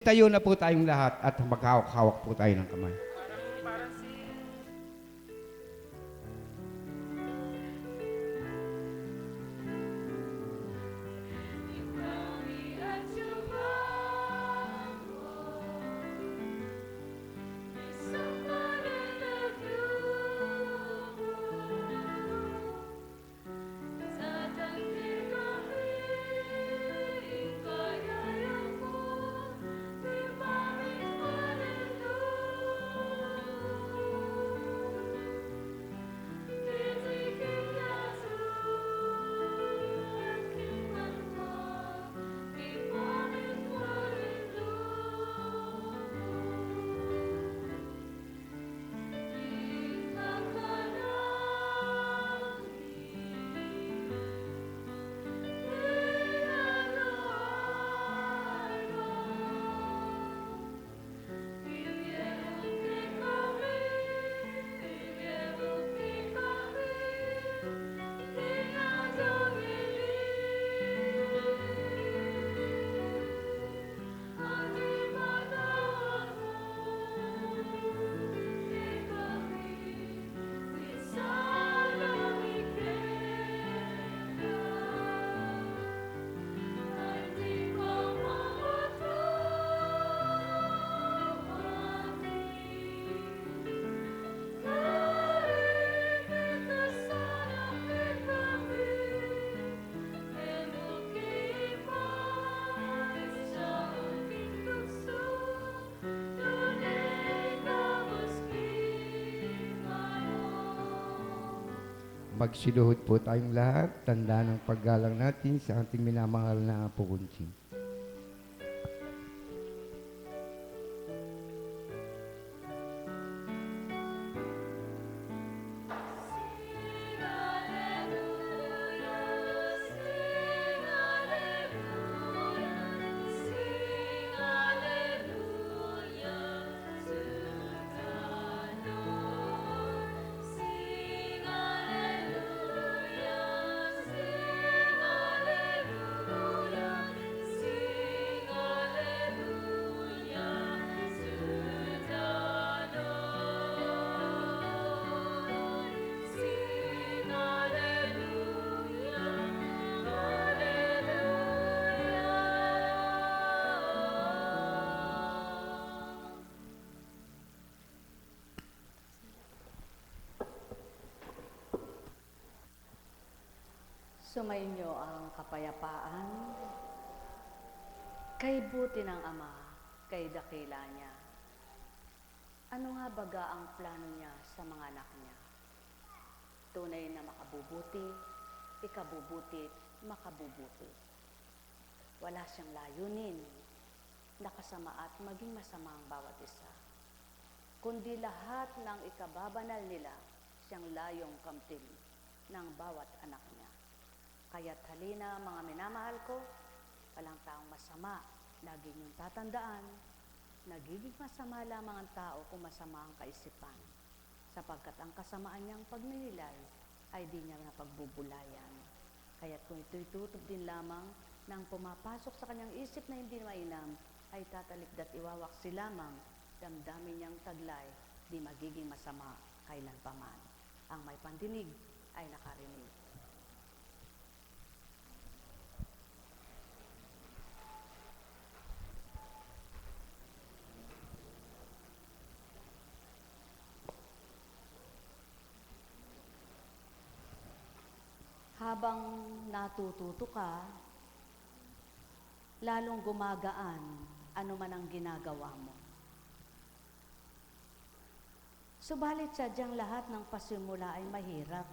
tayo na po tayong lahat at maghawak-hawak po tayo ng kamay. Magsiluhod po tayong lahat, tanda ng paggalang natin sa ating minamahal na Apo Kunching. Sumainyo ang kapayapaan, kay buti ng Ama, kay dakila niya. Ano nga baga ang plano niya sa mga anak niya? Tunay na makabubuti, ikabubuti, makabubuti. Wala siyang layunin, nakasama at maging masama ang bawat isa. Kundi lahat ng ikababanal nila, siyang layong kamtil ng bawat anak niya. Kaya't halina mga minamahal ko, walang taong masama. Lagi niyong tatandaan, nagiging masama lamang ang tao kung masama ang kaisipan. Sapagkat ang kasamaan niyang pagninilay ay di niya napagbubulayan. Kaya't kung ito'y tutob din lamang nang pumapasok sa kanyang isip na hindi mainam, ay tatalikdat iwawaksi lamang, damdamin niyang taglay, di magiging masama kailanpaman. Ang may pandinig ay nakarinig. Habang natututo ka, lalong gumagaan ano man ang ginagawa mo. Subalit sadyang lahat ng pasimula ay mahirap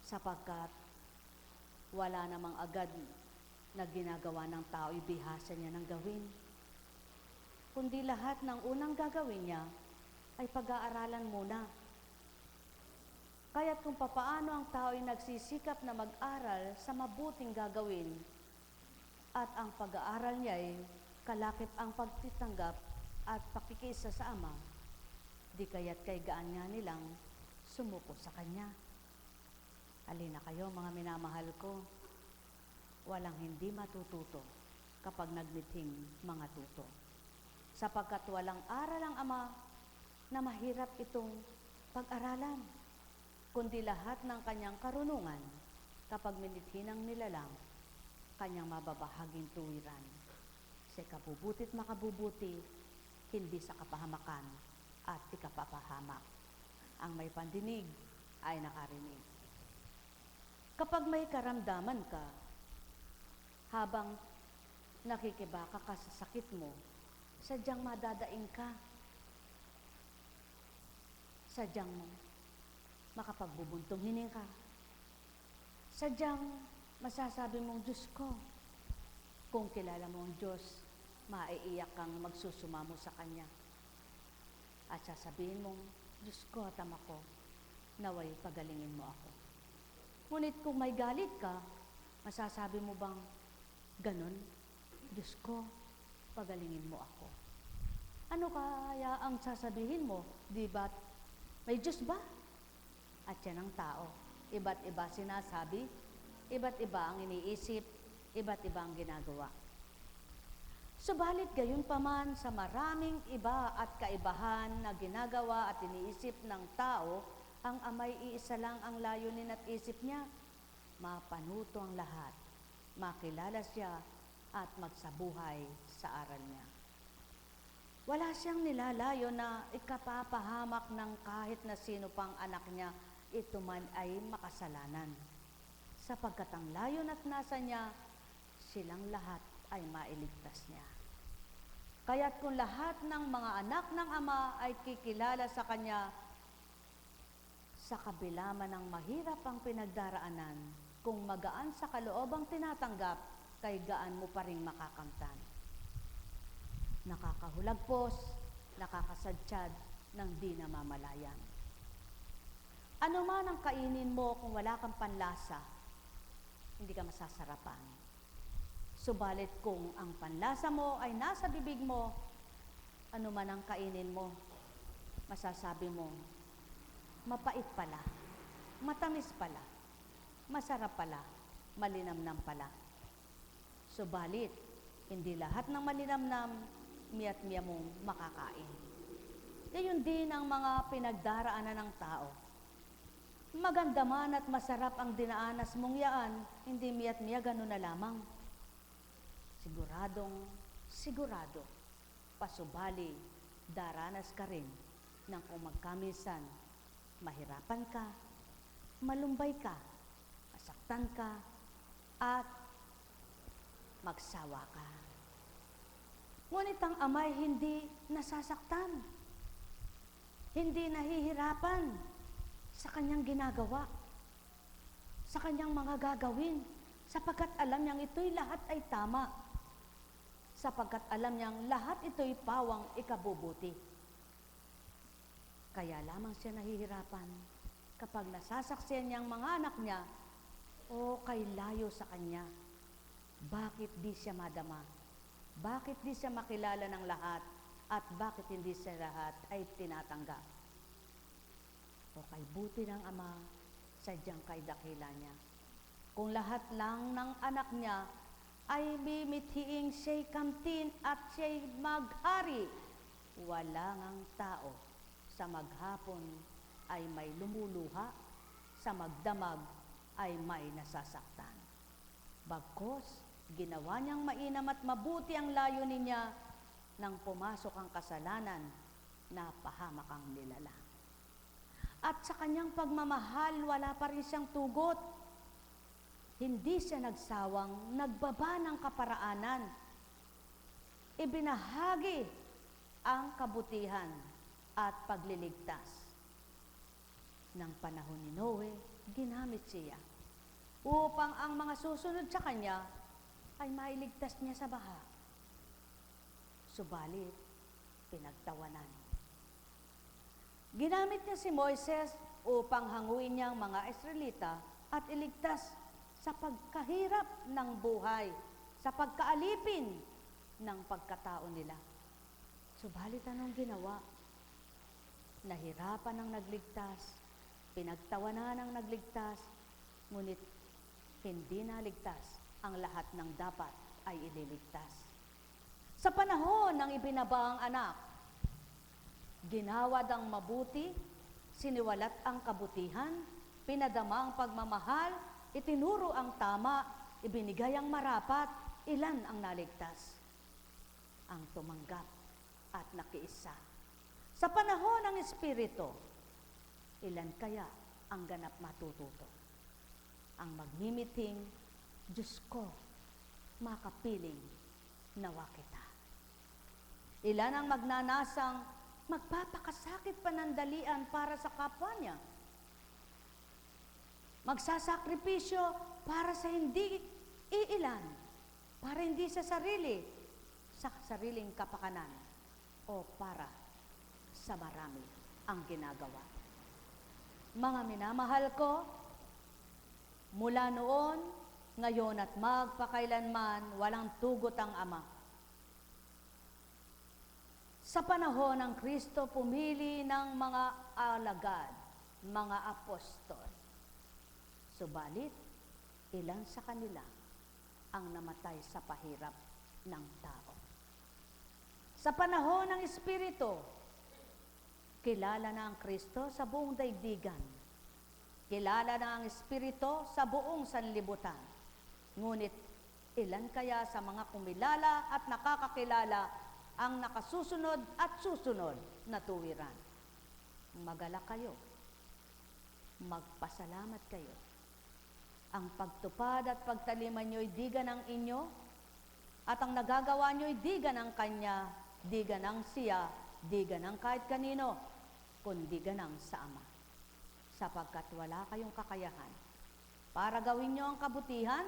sapagkat wala namang agad na ginagawa ng tao, ibihasa niya ng gawin. Kundi lahat ng unang gagawin niya ay pag-aaralan muna. Kaya't kung papaano ang tao ay nagsisikap na mag-aral sa mabuting gagawin at ang pag-aaral niya ay kalakip ang pagtitanggap at pakikiisa sa Ama, di kaya't kay gaan nga nilang sumuko sa Kanya. Halina kayo mga minamahal ko, walang hindi matututo kapag nagmithing mga tuto. Sapagkat walang aral ang Ama na mahirap itong pag-aralan, kundi lahat ng kanyang karunungan kapag minithi ng nilalang, kanyang mababahaging tuwiran sa ikabubutit makabubuti, hindi sa kapahamakan at ikapapahamak. Ang may pandinig ay nakarinig. Kapag may karamdaman ka, habang nakikibaka ka sa sakit mo, sadyang madadaing ka. Sadyang makapagbubuntong hining ka. Sadyang masasabi mong, Diyos ko, kung kilala mo ang Diyos, maiiyak kang magsusumamo sa Kanya. At sasabihin mong, Diyos ko at Ama ko, naway pagalingin mo ako. Ngunit kung may galit ka, masasabi mo bang, ganon, Diyos ko, pagalingin mo ako. Ano kaya ang sasabihin mo? Di ba't may Diyos ba? At yan ang tao. Iba't iba sinasabi, iba't iba ang iniisip, iba't iba ang ginagawa. Subalit gayon paman sa maraming iba at kaibahan na ginagawa at iniisip ng tao, ang Ama'y iisa lang ang layunin at isip niya, mapanuto ang lahat, makilala siya at magsabuhay sa aral niya. Wala siyang nilalayo na ikapapahamak ng kahit na sino pang anak niya, ito man ay makasalanan. Sapagkat ang layon at nasa niya, silang lahat ay mailigtas niya. Kaya't kung lahat ng mga anak ng Ama ay kikilala sa Kanya, sa kabila man ng mahirap ang pinagdaraanan, kung magaan sa kaloobang tinatanggap, kay gaan mo pa rin makakamtan. Nakakahulagpos, nakakasadsyad ng di namamalayan. Ano man ang kainin mo kung wala kang panlasa, hindi ka masasarapan. Subalit kung ang panlasa mo ay nasa bibig mo, ano man ang kainin mo, masasabi mo, mapait pala, matamis pala, masarap pala, malinamnam pala. Subalit, hindi lahat ng malinamnam, miya't-miya mong makakain. Gayon din ang mga pinagdaraanan ng tao. Maganda man at masarap ang dinaanas mong yaan, hindi miya't-miya gano'n na lamang. Sigurado, pasubali, daranas ka rin ng kung magkamisan, mahirapan ka, malumbay ka, masaktan ka, at magsawa ka. Ngunit ang Ama'y hindi nasasaktan, hindi nahihirapan sa Kanyang ginagawa, sa Kanyang mga gagawin, sapagkat alam niyang ito'y lahat ay tama, sapagkat alam niyang lahat ito'y pawang ikabubuti. Kaya lamang siya nahihirapan kapag nasasaksiyan niyang mga anak niya, o kay layo sa Kanya, bakit di siya madama? Bakit di siya makilala ng lahat? At bakit hindi siya lahat ay tinatanggap? O kay buti ng Ama, sadyang kay dakila niya. Kung lahat lang ng anak niya ay mimithiing siya'y kamtin at siya'y maghari, wala ngang tao sa maghapon ay may lumuluha, sa magdamag ay may nasasaktan. Bagkus, ginawa niyang mainam at mabuti ang layunin niya nang pumasok ang kasalanan na pahamak ang nilalang. At sa kanyang pagmamahal, wala pa rin siyang tugot. Hindi siya nagsawang nagbaba ng kaparaanan. Ibinahagi ang kabutihan at pagliligtas. Ng panahon ni Noe, ginamit siya upang ang mga susunod sa kanya ay mailigtas niya sa baha. Subalit, pinagtawanan. Ginamit niya si Moises upang hanguin niya ang mga Israelita at iligtas sa pagkahirap ng buhay, sa pagkaalipin ng pagkatao nila. Subalit anong ginawa? Nahirapan ang nagligtas, pinagtawanan ang nagligtas, ngunit hindi naligtas ang lahat ng dapat ay ililigtas. Sa panahon ng ibinaba ang anak, ginawad ang mabuti, siniwalat ang kabutihan, pinadama ang pagmamahal, itinuro ang tama, ibinigay ang marapat, ilan ang naligtas? Ang tumanggap at nakiisa. Sa panahon ng Espiritu, ilan kaya ang ganap matututo? Ang magmimiting, Diyos ko, makapiling nawa kita. Ilan ang magnanasang magpapakasakit panandalian para sa kapwa niya. Magsasakripisyo para sa hindi iilan, para hindi sa sarili, sa sariling kapakanan, o para sa marami ang ginagawa. Mga minamahal ko, mula noon, ngayon at magpakailanman, walang tugot ang Ama. Sa panahon ng Kristo, pumili ng mga alagad, mga apostol. Subalit, ilan sa kanila ang namatay sa pahirap ng tao. Sa panahon ng Espiritu, kilala na ang Kristo sa buong daigdigan. Kilala na ang Espiritu sa buong sanlibutan. Ngunit, ilan kaya sa mga kumilala at nakakakilala ang nakasusunod at susunod na tuwiran? Magalak kayo. Magpasalamat kayo. Ang pagtupad at pagtaliman nyo'y di ganang inyo, at ang nagagawa nyo'y di ganang kanya, di ganang siya, di ganang kahit kanino, kundi ganang sa Ama. Sapagkat wala kayong kakayahan para gawin nyo ang kabutihan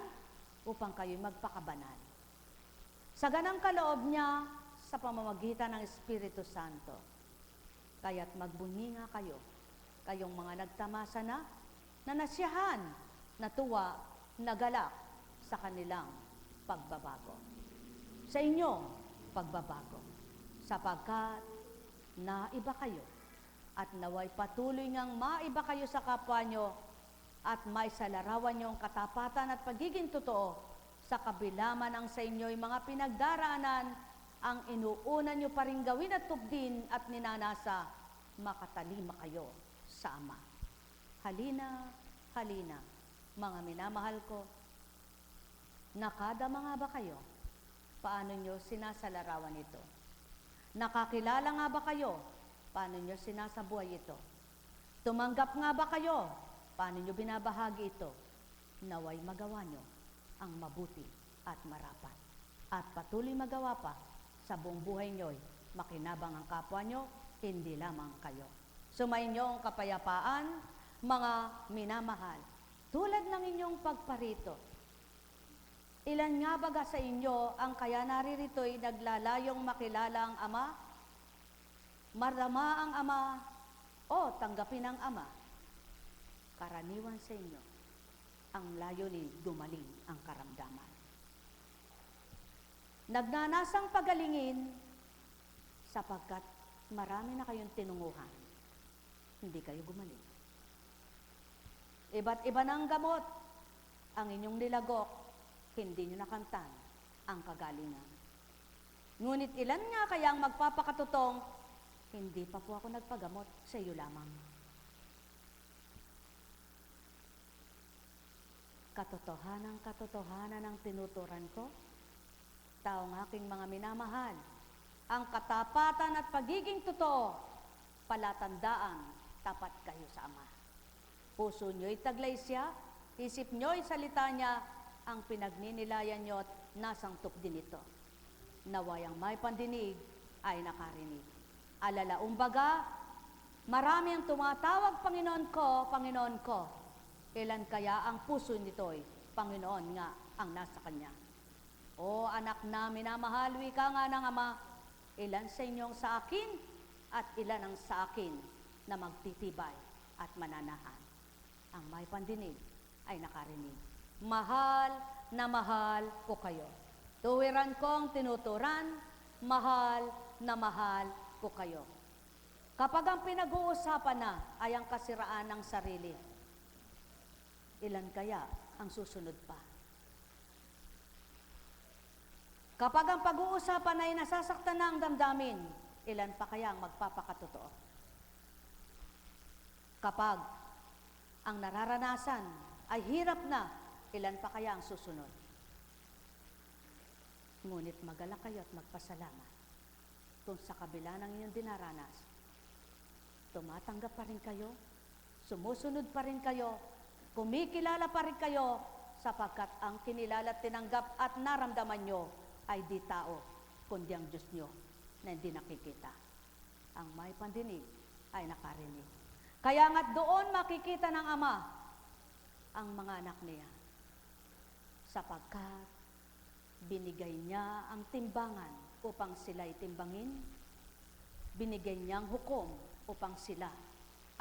upang kayo'y magpakabanal. Sa ganang kaloob niya, sa pamamagitan ng Espiritu Santo, kaya't magbunyi nga kayo, kayong mga nagtamasa na nasiyahan, natuwa, nagalak sa kanilang pagbabago. Sa inyong pagbabago, sapagkat naiba kayo at naway patuloy ngang maiba kayo sa kapwa nyo at maisalarawan nyo ang katapatan at pagiging totoo sa kabila man ang sa inyo'y mga pinagdaraanan, ang inuuna nyo pa rin gawin at tupdin at ninanasa, makatalima kayo sa Ama. Halina, halina, mga minamahal ko, nakadama nga ba kayo? Paano nyo sinasalarawan ito? Nakakilala nga ba kayo? Paano nyo sinasabuhay ito? Tumanggap nga ba kayo? Paano nyo binabahagi ito? Naway magawa nyo ang mabuti at marapat. At patuloy magawa pa sa buong buhay nyo'y makinabang ang kapwa nyo, hindi lamang kayo. Sumainyo ang kapayapaan, mga minamahal, tulad ng inyong pagparito. Ilan nga baga sa inyo ang kaya naririto'y naglalayong makilala ang Ama, marama ang Ama, o tanggapin ang Ama? Karaniwan sa inyo ang layunin gumaling ang karamdaman. Nagnanasang pagalingin sapagkat marami na kayong tinunguhan. Hindi kayo gumaling. Iba't iba ng gamot ang inyong nilagok, hindi nyo nakamtan ang kagalingan. Ngunit ilan nga kaya ang magpapakatutong, hindi pa po ako nagpagamot, sa iyo lamang. Katotohanan ang tinuturan ko, taong aking mga minamahal, ang katapatan at pagiging totoo, palatandaan, tapat kayo sa Ama. Puso nyo'y taglay siya, isip nyo'y salita niya, ang pinagninilayan nyo't nasangtop din ito. Naway ang may pandinig ay nakarinig. Alalaumbaga, marami ang tumatawag, Panginoon ko. Ilan kaya ang puso nito'y Panginoon nga ang nasa kanya? O anak na minamahal, wika nga ng Ama, ilan sa inyong sa akin at ilan ang sa akin na magtitibay at mananahan. Ang may pandinig ay nakarinig. Mahal na mahal ko kayo. Tuwiran kong tinuturan, mahal na mahal ko kayo. Kapag ang pinag-uusapan na ay ang kasiraan ng sarili, ilan kaya ang susunod pa? Kapag ang pag-uusapan ay nasasaktan na ang damdamin, ilan pa kaya ang magpapakatotoo? Kapag ang nararanasan ay hirap na, ilan pa kaya ang susunod? Ngunit magalak kayo at magpasalamat kung sa kabila ng inyong dinaranas, tumatanggap pa rin kayo, sumusunod pa rin kayo, kumikilala pa rin kayo, sapagkat ang kinilala at tinanggap at naramdaman nyo ay di tao, kundi ang Diyos nyo na hindi nakikita. Ang may pandinig ay nakarinig. Kaya nga't doon makikita ng Ama ang mga anak niya, sapagkat binigay niya ang timbangan upang sila'y timbangin, binigay niyang hukom upang sila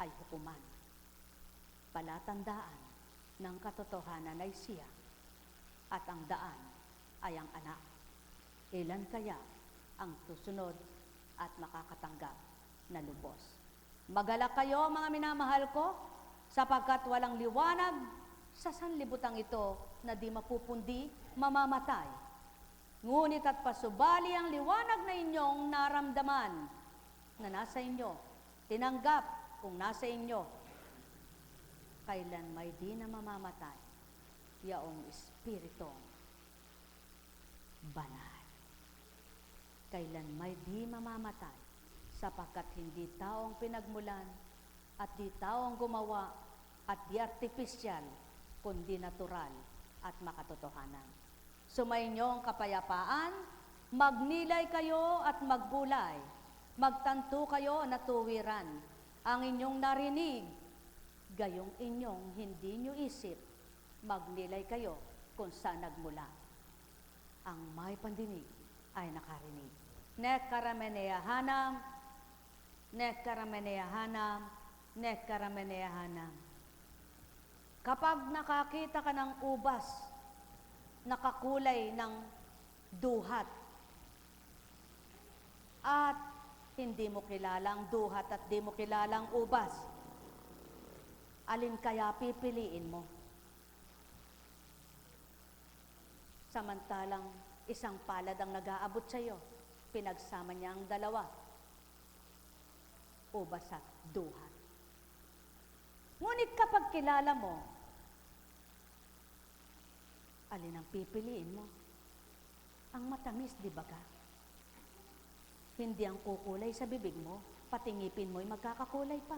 ay hukuman. Palatandaan ng katotohanan ay siya, at ang daan ay ang anak. Ilan kaya ang susunod at makakatanggap na lubos? Magalak kayo, mga minamahal ko, sapagkat walang liwanag sa sanlibutang ito na di mapupundi, mamamatay. Ngunit at pasubali ang liwanag na inyong naramdaman na nasa inyo, tinanggap kung nasa inyo, kailan may di na mamamatay, yaong Espiritong banal. Kailan may di mamamatay, sapagkat hindi tao ang pinagmulan, at di tao ang gumawa, at di artificial, kundi natural at makatotohanan. Sumainyo ang kapayapaan, magnilay kayo at magbulay, magtanto kayo na tuwiran, ang inyong narinig, gayong inyong hindi nyo isip, magnilay kayo kung saan nagmula. Ang may pandinig ay nakarinig. Nekarameneahanam, nekarameneahanam, nekarameneahanam. Kapag nakakita ka ng ubas, nakakulay ng duhat, at hindi mo kilala ang duhat at di mo kilala ang ubas, alin kaya pipiliin mo? Samantalang isang palad ang nag-aabot sa iyo, pinagsama niya ang dalawa, ubas at duhat. Ngunit kapag kilala mo, alin ang pipiliin mo? Ang matamis, di ba ka? Hindi ang kukulay sa bibig mo, pati ngipin mo'y magkakakulay pa.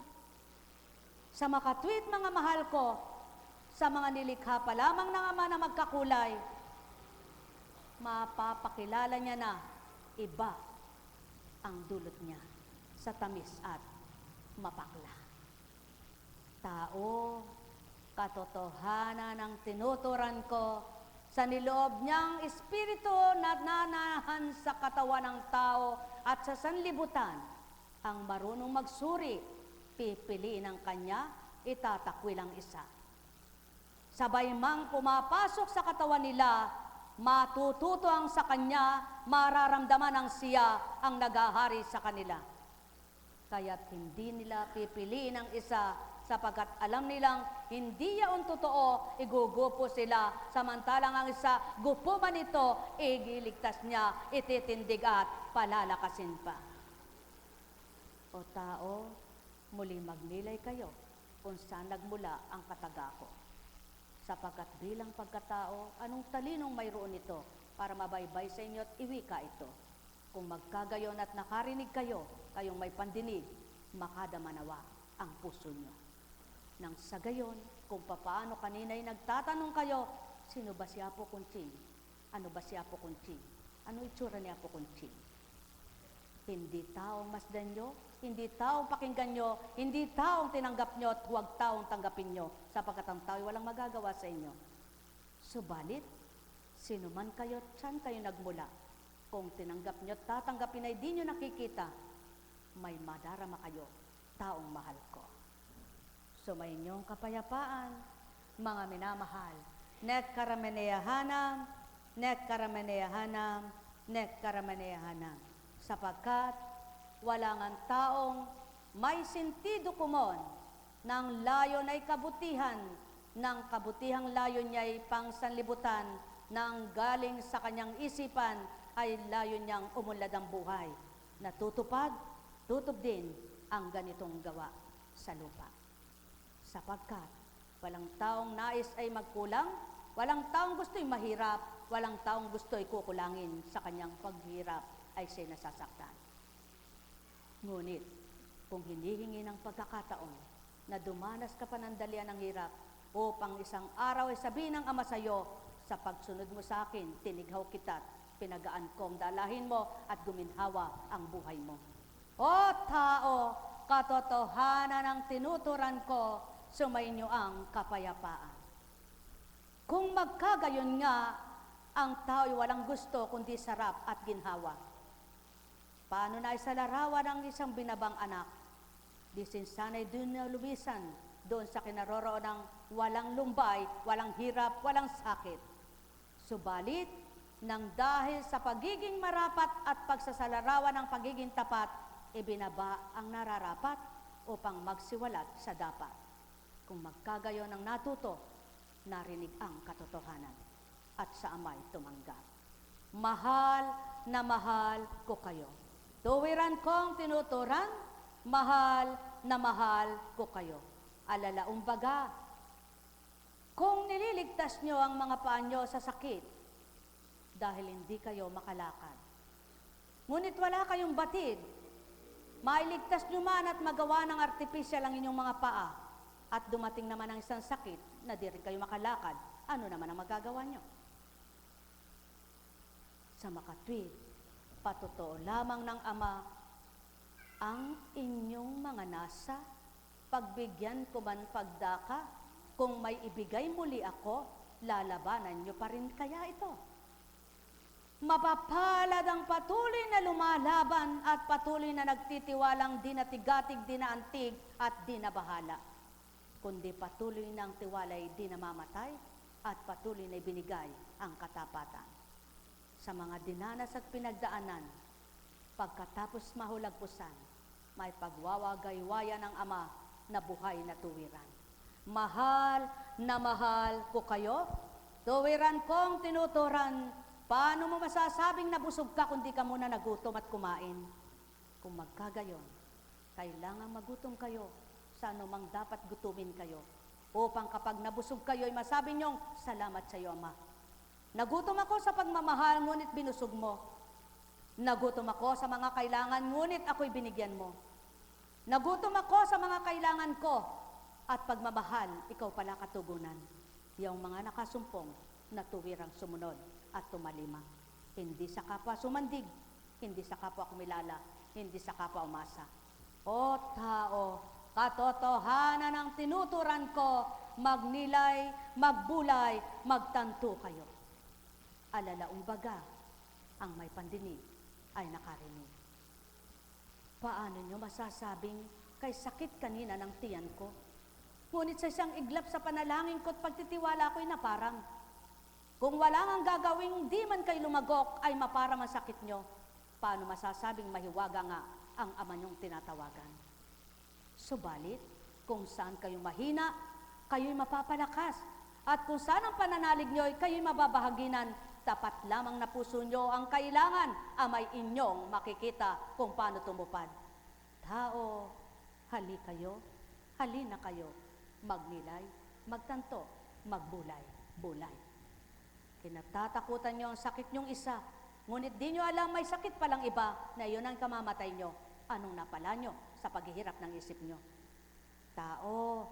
Sa makatwit, mga mahal ko, sa mga nilikha pa lamang ng Ama na magkakulay, mapapakilala niya na iba ang dulot niya sa tamis at mapakla. Tao, katotohanan ang tinuturan ko sa niloob niyang espiritu na nanahan sa katawan ng tao at sa sanlibutan. Ang marunong magsuri, pipiliin ang kanya, itatakwil ang isa. Sabay mang pumapasok sa katawan nila, matututo ang sa kanya, mararamdaman ang siya ang naghahari sa kanila. Kaya't hindi nila pipiliin ang isa, sapagkat alam nilang hindi yaon totoo, igugupo sila, samantalang ang isa, gupo man ito, igiligtas niya, ititindig at palalakasin pa. O tao, muli magnilay kayo kung saan nagmula ang katagako. Sapagkat bilang pagkatao, anong talinong mayroon ito para mabaybay sa inyo at iwika ito? Kung magkagayon at nakarinig kayo, kayong may pandinig, makadamanawa ang puso nyo. Nang sa gayon, kung papaano kanina'y nagtatanong kayo, sino ba si Apo Kunching? Ano ba si Apo Kunching? Ano itsura ni Apo Kunching? Hindi taong masdan nyo, hindi taong pakinggan nyo, hindi taong tinanggap nyo at huwag taong tanggapin nyo, sapagkat ang tao walang magagawa sa inyo. Subalit, sino man kayo, saan kayo nagmula? Kung tinanggap nyo, tatanggapin ay di nyo nakikita, may madarama kayo, taong mahal ko. Sumayinyong kapayapaan, mga minamahal. Nekarameneahanam, nekarameneahanam, nekarameneahanam. Sapagkat wala ngang taong may sentido kumon ng layon ay kabutihan, ng kabutihang layon niya ay pangsanlibutan, nang galing sa kanyang isipan ay layo niyang umunlad ang buhay. Natutupad, tutup din ang ganitong gawa sa lupa. Sapagkat walang taong nais ay magkulang, walang taong gusto'y mahirap, walang taong gusto'y kukulangin sa kanyang paghirap ay sinasasaktan. Ngunit, kung hinihingi ng pagkakataon na dumanas ka panandalian ng hirap upang isang araw ay sabihin ng Ama sa'yo, sa pagsunod mo sa akin, tinighaw kita't pinagaan kong dalahin mo at guminhawa ang buhay mo. O tao, katotohanan ng tinuturan ko, sumainyo ang kapayapaan. Kung magkagayon nga, ang tao'y walang gusto kundi sarap at ginhawa. Paano na isalarawan ang isang binabang anak? Di sinsanay dun na lumisan, doon sa kinaroroon ng walang lumbay, walang hirap, walang sakit. Subalit, nang dahil sa pagiging marapat at pagsasalarawan ng pagiging tapat, ibinaba ang nararapat upang magsiwalat sa dapat. Kung magkagayon ang natuto, narinig ang katotohanan at sa Ama'y tumanggap. Mahal na mahal ko kayo. Tuwiran kong tinuturan, mahal na mahal ko kayo. Alalaong baga, kung nililigtas nyo ang mga paa nyo sa sakit, dahil hindi kayo makalakad. Ngunit wala kayong batid, mailigtas nyo man at magawa ng artipisyal ang inyong mga paa, at dumating naman ang isang sakit na di rin kayo makalakad, ano naman ang magagawa nyo? Sa makatwid, patotoo lamang ng Ama, ang inyong mga nasa, pagbigyan ko man pagdaka, kung may ibigay muli ako, lalabanan nyo pa rin kaya ito. Mapapalad ang patuloy na lumalaban at patuloy na nagtitiwalang di natigatig, di naantig at di nabahala. Kundi patuloy ng tiwalay di namamatay at patuloy na ibinigay ang katapatan. Sa mga dinanas at pinagdaanan, pagkatapos mahulagpusan, may pagwawagaywayan ng Ama na buhay na tuwiran. Mahal na mahal ko kayo, tuwiran kong tinuturan. Paano mo masasabing nabusog ka kung di ka muna nagutom at kumain? Kung magkagayon, kailangan magutom kayo sa anumang dapat gutumin kayo, upang kapag nabusog kayo ay masabi niyong, salamat sa iyo, Ama. Nagutom ako sa pagmamahal, ngunit binusog mo. Nagutom ako sa mga kailangan, ngunit ako'y binigyan mo. Nagutom ako sa mga kailangan ko, at pagmamahal, ikaw pala katugunan. Yung mga nakasumpong na tuwirang sumunod at tumalima. Hindi sa kapwa sumandig, hindi sa kapwa kumilala, hindi sa kapwa umasa. O tao, katotohanan ang tinuturan ko, magnilay, magbulay, magtanto kayo. Alalaong baga, ang may pandinig ay nakarinig. Paano nyo masasabing kay sakit kanina ng tiyan ko? Ngunit sa isang iglap sa panalangin ko at pagtitiwala ko'y naparang. Kung wala ang gagawing di man kayo lumagok ay mapara masakit nyo, paano masasabing mahiwaga nga ang Ama nyong tinatawagan? Subalit, kung saan kayo mahina, kayo'y mapapalakas. At kung saan ang pananalig nyo'y kayo'y mababahaginan, tapat lamang na puso nyo ang kailangan, Ama'y inyong makikita kung paano tumupad. Tao, hali kayo, halina kayo, magnilay, magtanto, magbulay-bulay. Kinatatakutan nyo ang sakit nyong isa, ngunit di nyo alam may sakit palang iba na iyon ang kamamatay nyo. Anong napala nyo sa paghihirap ng isip nyo? Tao,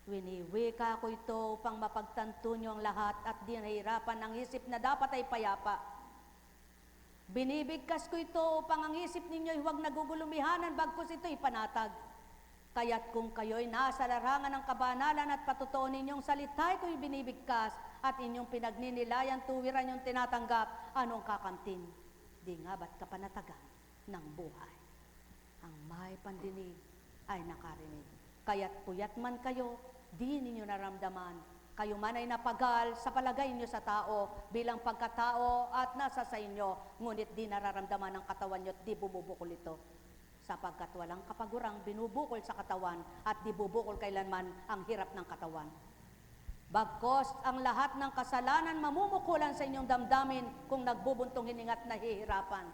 winiwika ko ito upang mapagtanto nyo ang lahat at di nahirapan ng isip na dapat ay payapa. Binibigkas ko ito upang ang isip ninyo'y huwag nagugulumihanan bagkus ito'y panatag. Kaya't kung kayo'y nasa larangan ng kabanalan at patotoo ninyong salita ko'y binibigkas at inyong pinagninilayan tuwiran yung tinatanggap, anong kakamtin? Di nga ba't kapanatagan ng buhay? Ang may pandinig ay nakarinig. Kaya't puyat man kayo, di ninyo naramdaman. Kayo man ay napagal sa palagay nyo sa tao bilang pagkatao at nasa sa inyo, ngunit di nararamdaman ng katawan nyo at di bumubukol ito. Sapagkat walang kapagurang binubukol sa katawan at di bubukol kailanman ang hirap ng katawan. Bagkos ang lahat ng kasalanan mamumukulan sa inyong damdamin kung nagbubuntong hininga't nahihirapan.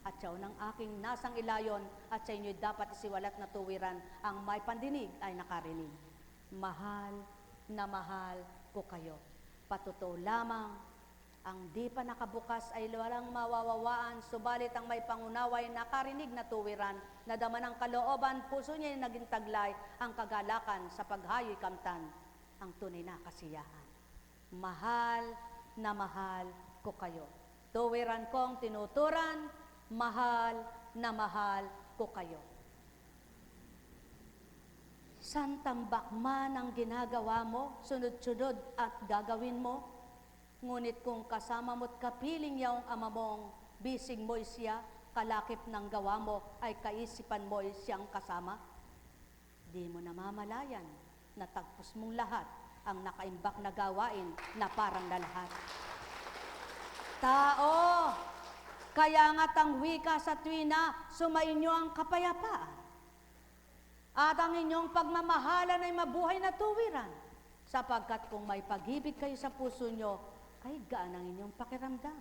At siya ng aking nasang ilayon at sa inyo'y dapat isiwalat na tuwiran, ang may pandinig ay nakarinig. Mahal na mahal ko kayo. Patuto lamang, ang di pa nakabukas ay walang mawawawaan, subalit ang may pangunaway nakarinig na tuwiran, na dama ng kalooban, puso niya ay naging taglay, ang kagalakan sa paghayo'y kamtan, ang tunay na kasiyahan. Mahal na mahal ko kayo. Tuwiran kong tinuturan, mahal na mahal ko kayo. Santambak man ang ginagawa mo, sunod-sunod at gagawin mo, ngunit kung kasama mo't kapiling yaong ama mong, bisig mo'y siya, kalakip ng gawa mo ay kaisipan mo'y siyang kasama, di mo namamalayan na tagpos mong lahat ang nakaimbak na gawain na parang na lahat. Tao, kaya nga't ang wika sa tuwina, sumainyo ang kapayapaan. At ang inyong pagmamahalan ay mabuhay na tuwiran, sapagkat kung may pag-ibig kayo sa puso nyo, kay gaan ang inyong pakiramdam,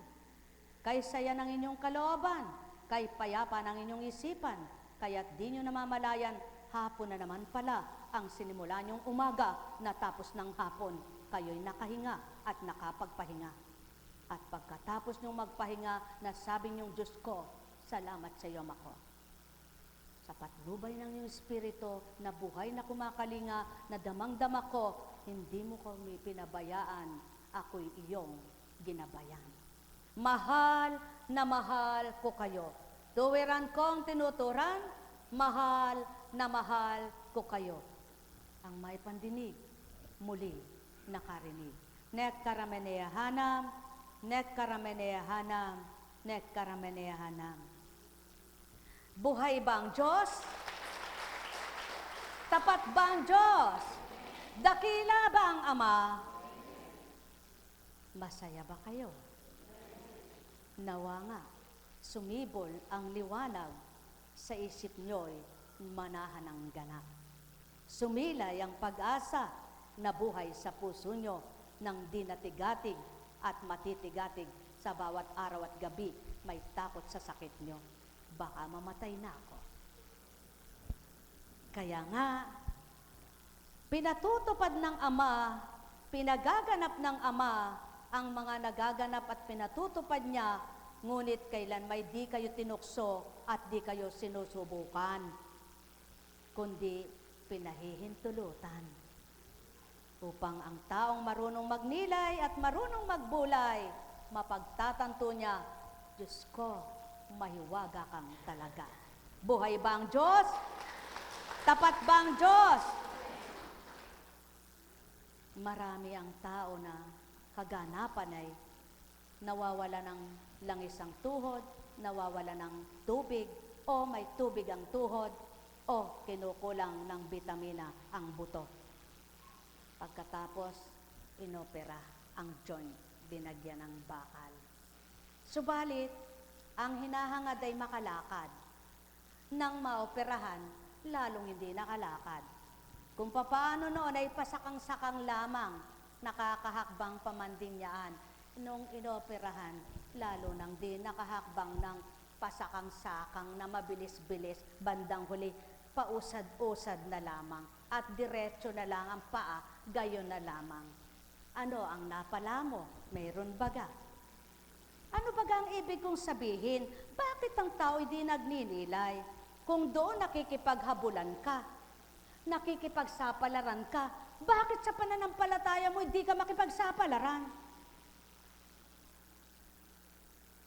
kay saya ng inyong kalooban, kay payapa ng inyong isipan, kaya't di nyo namamalayan, hapon na naman pala ang sinimula nyong umaga, natapos ng hapon, kayo'y nakahinga at nakapagpahinga. At pagkatapos nyong magpahinga, nasabi nyong, Diyos ko, salamat sa iyo, Ama ko. Sa patnubay ng iyong espiritu na buhay na kumakalinga, na damang-dama ko, hindi mo kami pinabayaan, ako'y iyong ginabayan. Mahal na mahal ko kayo. Tuwiran kong tinuturan, mahal na mahal ko kayo. Ang may pandinig, muli nakarinig. Nek karameneyahanam, nek karameneyahanam, nek karameneyahanam. Buhay ba ang Diyos? Tapat ba ang Diyos? Dakila ba ang Ama? Masaya ba kayo? Nawa nga, sumibol ang liwanag sa isip nyo'y manahan ng ganap. Sumilay ang pag-asa na buhay sa puso nyo ng dinatigatig at matitigatig sa bawat araw at gabi, may takot sa sakit nyo. Baka mamatay na ako. Kaya nga, pinatutupad ng Ama, pinagaganap ng Ama ang mga nagaganap at pinatutupad niya, ngunit kailan may di kayo tinukso at di kayo sinusubukan, kundi pinahihintulutan, upang ang taong marunong magnilay at marunong magbulay, mapagtatanto niya, Diyos ko, mahiwaga kang talaga. Buhay ba ang Diyos? Tapat ba ang Diyos? Marami ang tao na kaganapan ay nawawala ng langis ang tuhod, nawawala ng tubig, o may tubig ang tuhod, o kinukulang ng bitamina ang buto. Pagkatapos, inopera ang joint, binagyan ng bakal. Subalit, ang hinahangad ay makalakad. Nang maoperahan, lalong hindi nakalakad. Kung papaano noon ay pasakang-sakang lamang, nakakahakbang pamanding niyaan. Nung inoperahan, lalo nang di nakahakbang ng pasakang-sakang na mabilis-bilis, bandang huli, pausad-usad na lamang, at diretso na lang ang paa, gayon na lamang. Ano ang napala mo? Mayroon baga? Ano baga ang ibig kong sabihin? Bakit ang tao hindi nagninilay? Kung doon nakikipaghabulan ka, nakikipagsapalaran ka, bakit sa pananampalataya mo hindi ka makipagsapalaran?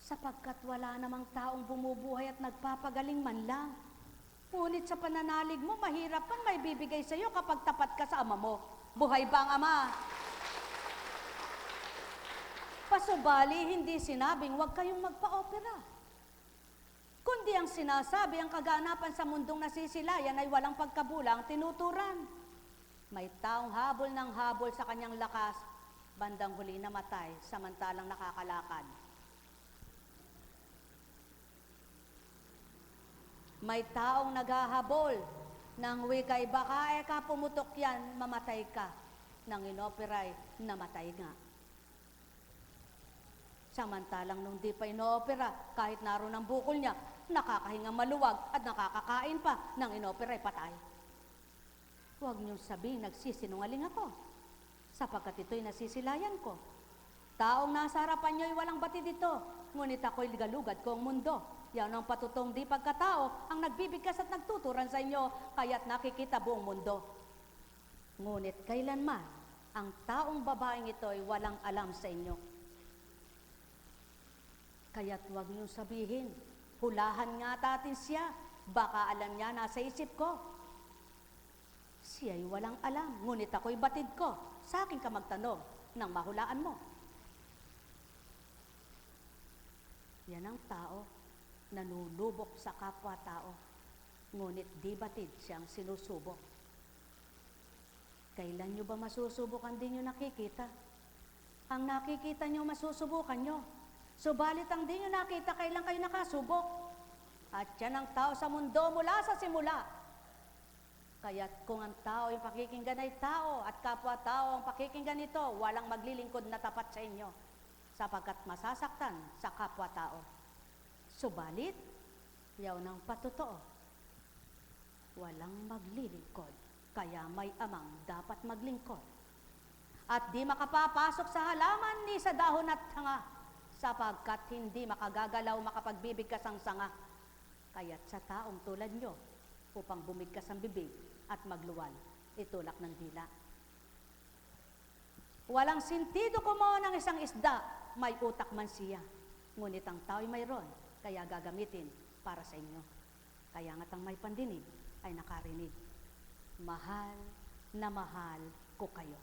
Sapagkat wala namang taong bumubuhay at nagpapagaling man lang. Ngunit sa pananalig mo, mahirap kang may bibigay sa iyo kapag tapat ka sa Ama mo. Buhay ba ang Ama? Pasubali, hindi sinabing huwag kayong magpa-opera. Kundi ang sinasabi, ang kaganapan sa mundong nasisilayan ay walang pagkabulang tinuturan. May taong habol ng habol sa kanyang lakas, bandang huli namatay, samantalang nakakalakad. May taong naghahabol ng wikay, baka pumutok yan, mamatay ka. nang inopera'y namatay nga. Samantalang nung di pa inoopera, kahit naroon ang bukol niya, nakakahinga maluwag at nakakakain pa, nang inopera'y patay. Huwag niyong sabihin nagsisinungaling ako, sapagkat ito'y nasisilayan ko. Taong nasa harapan niyo'y walang batid dito, ngunit ako'y galugad ko ang mundo. Yan ang patutong di pagkatao ang nagbibigkas at nagtuturan sa inyo, kaya't nakikita buong mundo. Ngunit kailanman, ang taong babaeng ito'y walang alam sa inyo. Kaya't huwag niyong sabihin, hulahan nga natin siya, baka alam niya nasa isip ko. Siya'y walang alam, ngunit ako'y batid ko. Sa akin ka magtanong nang mahulaan mo. Yan ang tao, nanunubok sa kapwa-tao, ngunit di batid siyang sinusubok. Kailan nyo ba masusubukan din nyo nakikita? Ang nakikita nyo, masusubukan nyo. Subalit ang di nyo nakita, kailan kayo nakasubok? At yan ang tao sa mundo mula sa simula. Kaya't kung ang tao yung pakikinggan ay tao at kapwa-tao ang pakikinggan nito, walang maglilingkod na tapat sa inyo, sapagkat masasaktan sa kapwa-tao. Subalit, yaw ng patotoo, walang maglilingkod, kaya may amang dapat maglingkod. At di makapapasok sa halaman ni sa dahon at hanga, sapagkat hindi makagagalaw makapagbibigkas ang sanga. Kaya't sa taong tulad nyo, upang bumigkas ang bibig at magluwal, itulak ng dila. Walang sintido kumo ng isang isda, may utak man siya. Ngunit ang tao'y mayroon, kaya gagamitin para sa inyo. Kaya nga't ang may pandinig ay nakarinig. Mahal na mahal ko kayo.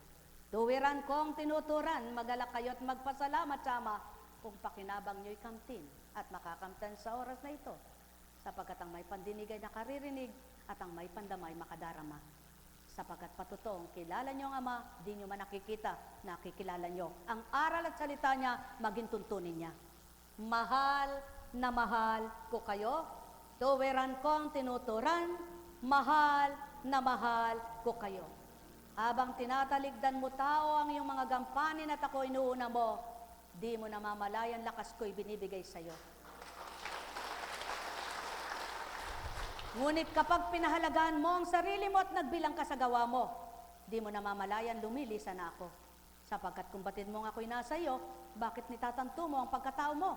Tuwiran kong tinuturan, magalak kayo at magpasalamat sa Ama kung pakinabang nyo'y kamtin at makakamtan sa oras na ito, sapagkat ang may pandinig ay nakaririnig at ang may pandamay makadarama. Sapagkat patutong kilala nyo ang Ama, di nyo man nakikita, nakikilala nyo. Ang aral at salita niya, maging tuntunin niya. Mahal na mahal ko kayo, tuwiran kong tinuturan, mahal na mahal ko kayo. Habang tinataligdan mo tao ang iyong mga gampanin at ako inuuna mo, di mo namamalayan lakas ko'y binibigay sa'yo. Ngunit kapag pinahalagaan mo ang sarili mo at nagbilang ka sa gawa mo, di mo namamalayan lumilisan na ako. Sapagkat kung batid mo nga ako'y nasa iyo, bakit nitatanto mo ang pagkatao mo?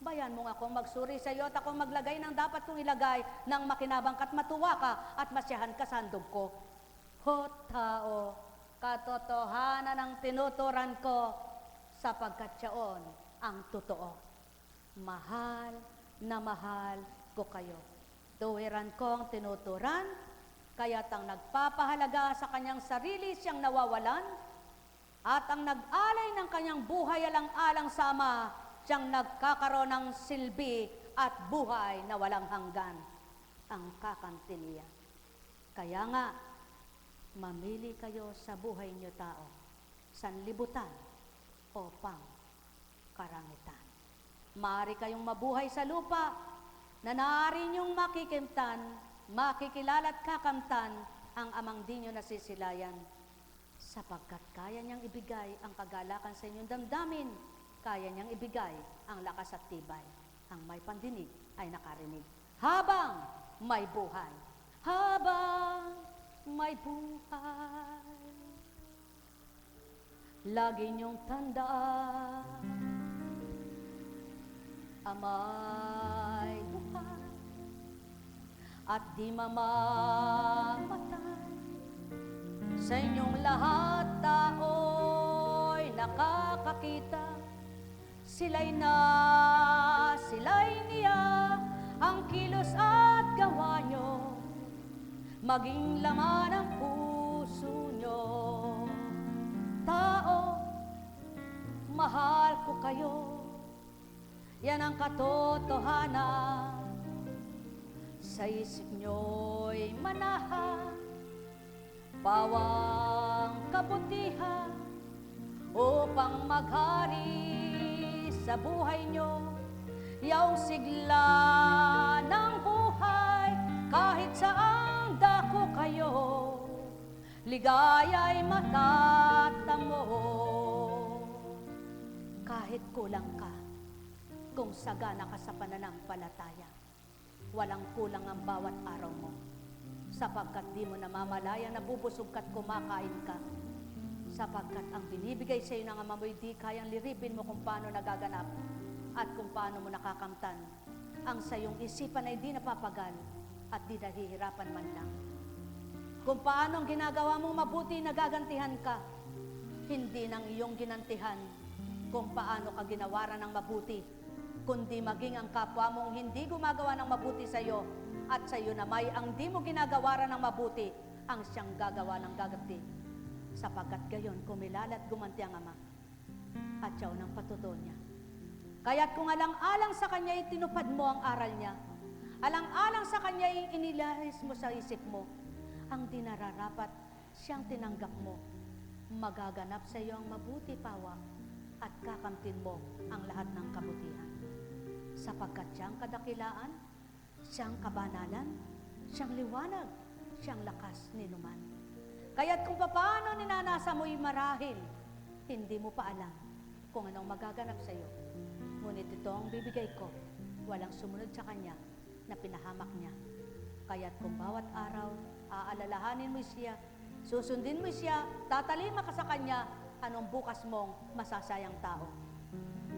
Bayan mo nga akong magsuri sa iyo at akong maglagay ng dapat kong ilagay nang makinabang ka't matuwa ka at masyahan ka sa handog ko. Ho tao, katotohanan ang tinuturan ko, sapagkat siyaon ang totoo. Mahal na mahal ko kayo. Tuwiran ko ang tinuturan, kaya't ang nagpapahalaga sa kanyang sarili siyang nawawalan, at ang nag-alay ng kanyang buhay alang-alang sa Ama, siyang nagkakaroon ng silbi at buhay na walang hanggan. Ang kakantiliya. Kaya nga, mamili kayo sa buhay niyo tao, sanlibutan o pang karangitan. Maaari kayong mabuhay sa lupa na naari niyong makikimtan, makikilala at kakamtan ang amang di niyo nasisilayan, sapagkat kaya niyang ibigay ang kagalakan sa inyong damdamin, kaya niyang ibigay ang lakas at tibay. Ang may pandinig ay nakarinig. Habang may buhay, habang may buhay, lagi niyong tandaan, Ama'y buhay at di mamamatay. Sa inyong lahat tao'y nakakakita, sila'y niya, ang kilos at gawa nyo, maging laman ang puso nyo. Tao, mahal ko kayo, yan ang katotohanan. Sa isip nyo'y manahan, bawang kabutihan, upang maghari sa buhay nyo. Yaong sigla ng buhay, kahit saan dako kayo, ligaya'y mata kulang ka kung sagana ka sa pananampalataya. Walang kulang ang bawat araw mo, sapagkat di mo namamalaya na bubusog ka't kumakain ka. Sapagkat ang binibigay sa iyo ng Ama mo'y di kayang liripin mo kung paano nagaganap at kung paano mo nakakamtan. Ang sa iyong isipan ay di napapagal at di nahihirapan man lang. Kung paano ang ginagawa mong mabuti, nagagantihan ka. Hindi ng iyong ginantihan kung paano ka ginawaran ng mabuti, kundi maging ang kapwa mong hindi gumagawa ng mabuti sa iyo at sa iyo na may ang di mo ginagawaran ng mabuti ang siyang gagawa ng gaganti. Sapagkat gayon kumilala at gumanti ang Ama at siya ng patutuo niya. Kaya't kung alang-alang sa Kanya tinupad mo ang aral niya, alang-alang sa Kanya inilahis mo sa isip mo, ang dinararapat siyang tinanggap mo, magaganap sa iyo ang mabuti pawa at kakamtin mo ang lahat ng kabutihan. Sapagkat siyang kadakilaan, siyang kabanalan, siyang liwanag, siyang lakas ni numan. Kaya't kung paano ninanasa mo'y marahil, hindi mo pa alam kung anong magaganap sa iyo. Ngunit ito ang bibigay ko, walang sumunod sa Kanya na pinahamak niya. Kaya't kung bawat araw, aalalahanin mo siya, susundin mo siya, tatalima ka sa Kanya, anong bukas mong masasayang tao.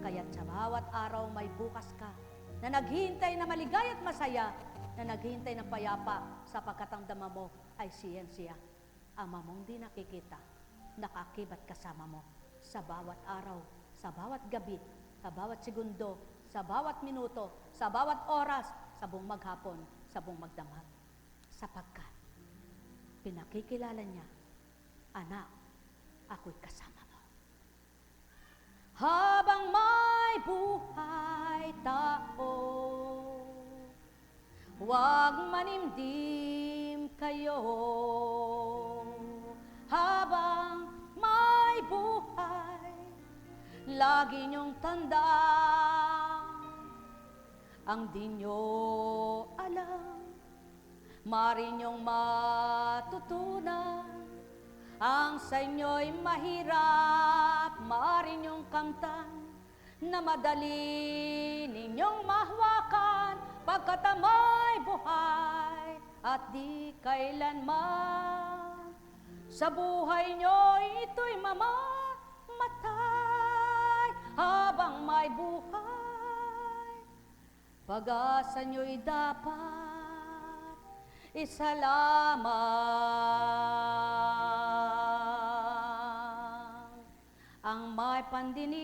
Kaya't sa bawat araw may bukas ka, na naghihintay na maligay at masaya, na naghihintay ng payapa, sapagkat ang dama mo ay siyensya. Ama mong di nakikita, nakakibat kasama mo sa bawat araw, sa bawat gabi, sa bawat segundo, sa bawat minuto, sa bawat oras, sa buong maghapon, sa buong magdamag. Sapagkat pinakikilala niya, anak, ako'y kasama mo. Habang may buhay tao, huwag manimdim kayo. Habang may buhay, lagi niyong tandaan, ang di niyo alam, mari niyong matutunan, ang sa inyo'y mahirap, mari niyong kamtan, na madali ninyong mahawakan, pagkat may buhay at di kailanman. Sa buhay nyo'y ito'y mamamatay, habang may buhay, pag-asa nyo'y dapat isa lamang. Ang may pandinig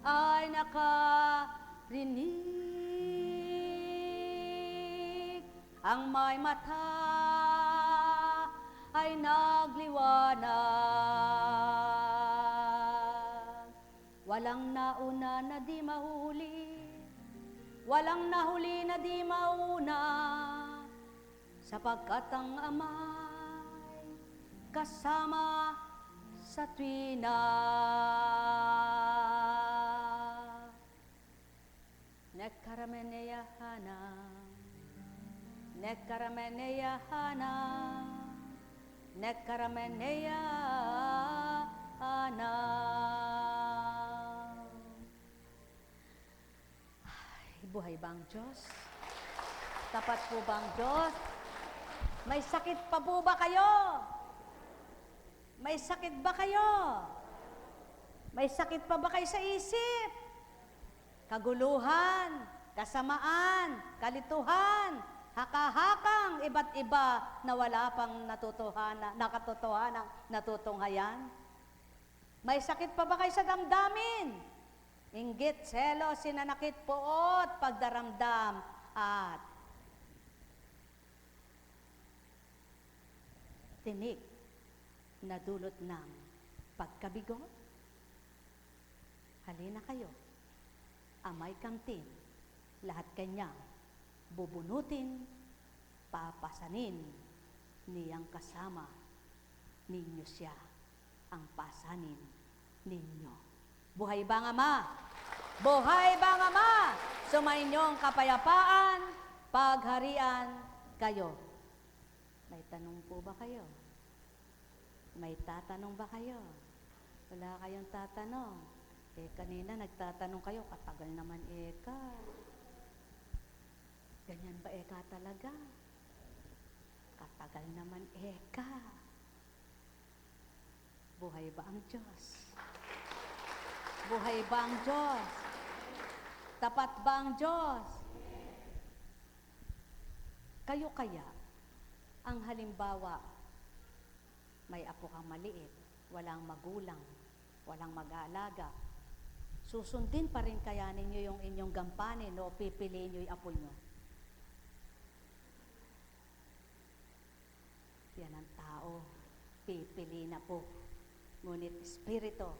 ay nakarinig, ang may mata ay nagliwanag. Walang nauna na di mahuli, walang nahuli na di mauna, sapagkat ang Ama'y kasama sa tuwina. Nekarameneyahana, nekarameneyahana, nekarameneyahana. Ay, buhay ba ang Diyos? Tapat po ba ang Diyos? May sakit pa po ba kayo? May sakit ba kayo? May sakit pa ba kayo sa isip? Kaguluhan, kasamaan, kalituhan, haka-hakang, iba't iba na wala pang nakatotohanan, natutunghayan. May sakit pa ba kayo sa damdamin? Inggit, selos, sinanakit, puot, pagdaramdam, at tinik na dulot ng pagkabigo? Halina kayo. Amay kamtin, lahat kanyang bubunutin, papasanin, niyang kasama ninyo siya ang pasanin ninyo. Buhay ba ang Ama? Buhay ba ang Ama? Sumainyong kapayapaan, pagharian kayo. May tanong po ba kayo? May tatanong ba kayo? Wala kayong tatanong. Kanina nagtatanong kayo, katagal naman Eka. Ganyan ba Eka talaga? Katagal naman Eka. Buhay ba ang Diyos? Buhay ba ang Diyos? Tapat ba ang Diyos? Kayo kaya, ang halimbawa, may apo kang maliit, walang magulang, walang mag-aalaga, susundin pa rin kaya ninyo yung inyong gampanin o pipiliin nyo yung apo nyo? Yan ang tao, pipili na po. Ngunit espiritu,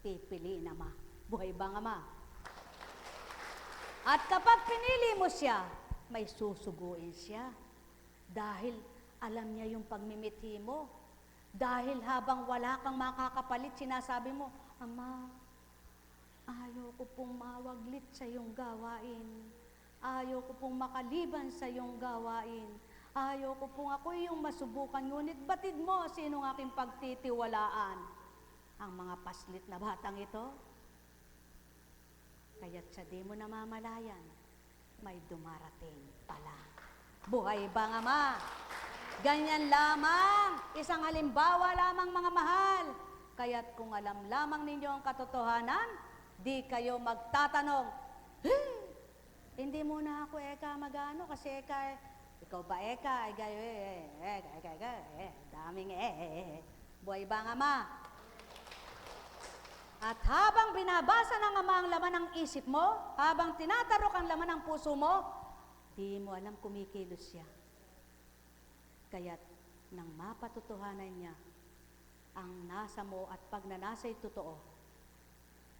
pipili na ma. Buhay ba nga ma? At kapag pinili mo siya, may susuguin siya. Dahil alam niya yung pagmimithi mo. Dahil habang wala kang makakapalit, sinasabi mo, Ama, ayaw ko pong mawaglit sa iyong gawain. Ayaw ko pong makaliban sa iyong gawain. Ayaw ko pong ako yung masubukan, ngunit batid mo sinong aking pagtitiwalaan. Ang mga paslit na batang ito, kaya't sa di mo namamalayan, may dumarating pala. Buhay ba nga ma? Ganyan lamang, isang halimbawa lamang mga mahal. Kaya't kung alam lamang ninyo ang katotohanan, di kayo magtatanong, hindi muna ako Eka magano kasi Eka, ikaw ba Eka? Ay gayo daming Buhay ba nga ma? At habang binabasa ng ama ang laman ng isip mo, habang tinatarok ang laman ng puso mo, di mo alam kumikilos siya. Kaya't nang mapatutuhanan niya ang nasa mo at pag na nasa'y totoo,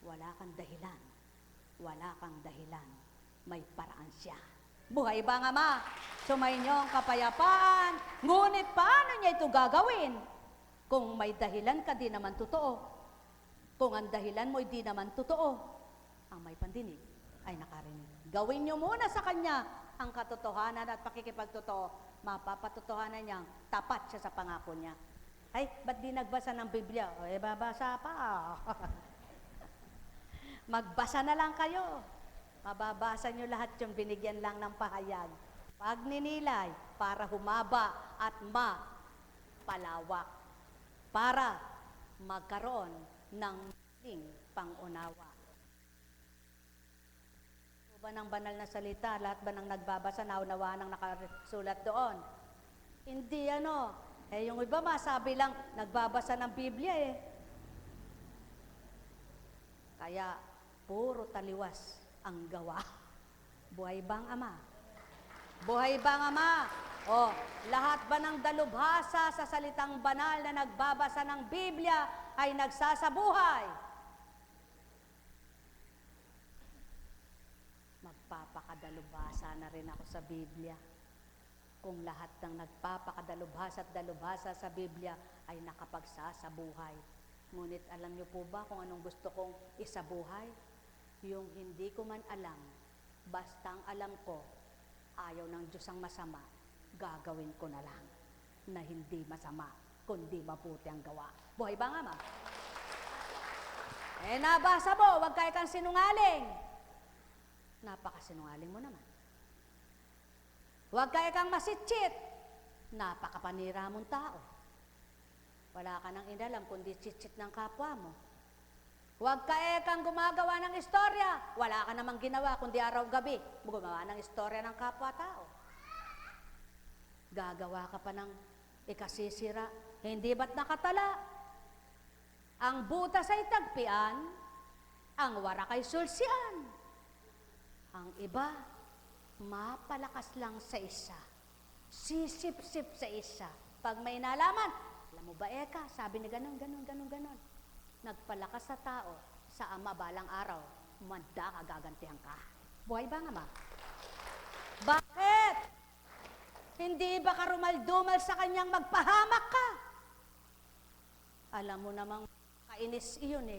wala kang dahilan. Wala kang dahilan. May paraan siya. Buhay ba nga ma? Sumainyo ang kapayapaan. Ngunit paano niya ito gagawin? Kung may dahilan ka, di naman totoo. Kung ang dahilan mo di naman totoo, ang may pandinig ay nakarinig. Gawin niyo muna sa kanya ang katotohanan at pakikipagtotoo. Mapapatotohanan niyang tapat siya sa pangako niya. Ay, ba't di nagbasa ng Biblia? O, babasa pa. Magbasa na lang kayo. Mababasa niyo lahat yung binigyan lang ng pahayag. Pagninilay para humaba at mapalawak. Para magkaroon ng muling pangunawa. O ba ng banal na salita, lahat ba ng nagbabasa, naunawaan ang nakasulat doon? Hindi yung iba masabi lang, nagbabasa ng Biblia Kaya, puro taliwas ang gawa. Buhay bang ama? Buhay bang ama? O, lahat ba ng dalubhasa sa salitang banal na nagbabasa ng Biblia ay nagsasabuhay? Magpapakadalubhasa na rin ako sa Biblia. Kung lahat ng nagpapakadalubhasa at dalubhasa sa Biblia ay nakapagsasabuhay. Ngunit alam niyo po ba kung anong gusto kong isabuhay? Yung hindi ko man alam, basta ang alam ko, ayaw ng Diyos ang masama, gagawin ko na lang na hindi masama, kundi mabuti ang gawa. Buhay ba nga ma? Nabasa mo, huwag kayo kang sinungaling. Napakasinungaling mo naman. Huwag kayo kang masitsit. Napakapanira mong tao. Wala ka nang inalam kundi chitsit ng kapwa mo. Huwag kayo kang gumagawa ng istorya. Wala ka namang ginawa kundi araw-gabi gumawa ng istorya ng kapwa-tao. Gagawa ka pa ng ikasisira. Hindi ba't nakatala? Ang butas ay tagpian, ang warak ay sulsian. Ang iba, mapalakas lang sa isa. Sisip-sip sa isa. Pag may nalaman, alam mo ba Eka, sabi ni ganon. Nagpalakas sa tao, sa ama balang araw, manda ka, gagantihan ka. Buhay ba nga ma? Bakit? Hindi ba ka rumaldumal sa kanyang magpahamak ka? Alam mo namang kainis iyon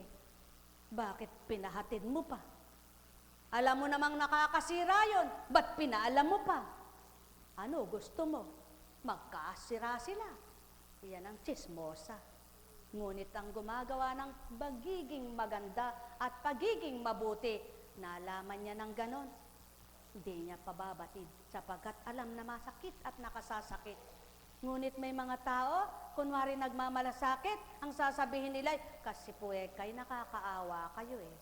Bakit pinahatid mo pa? Alam mo namang nakakasira yun, ba't pinaalam mo pa? Ano gusto mo? Magkasira sila. Iyan ang chismosa. Ngunit ang gumagawa ng pagiging maganda at pagiging mabuti, nalaman niya ng ganon, hindi niya pababatid sapagkat alam na masakit at nakasasakit. Ngunit may mga tao, kunwari nagmamalasakit, ang sasabihin nila, kasi po kay nakakaawa kayo eh.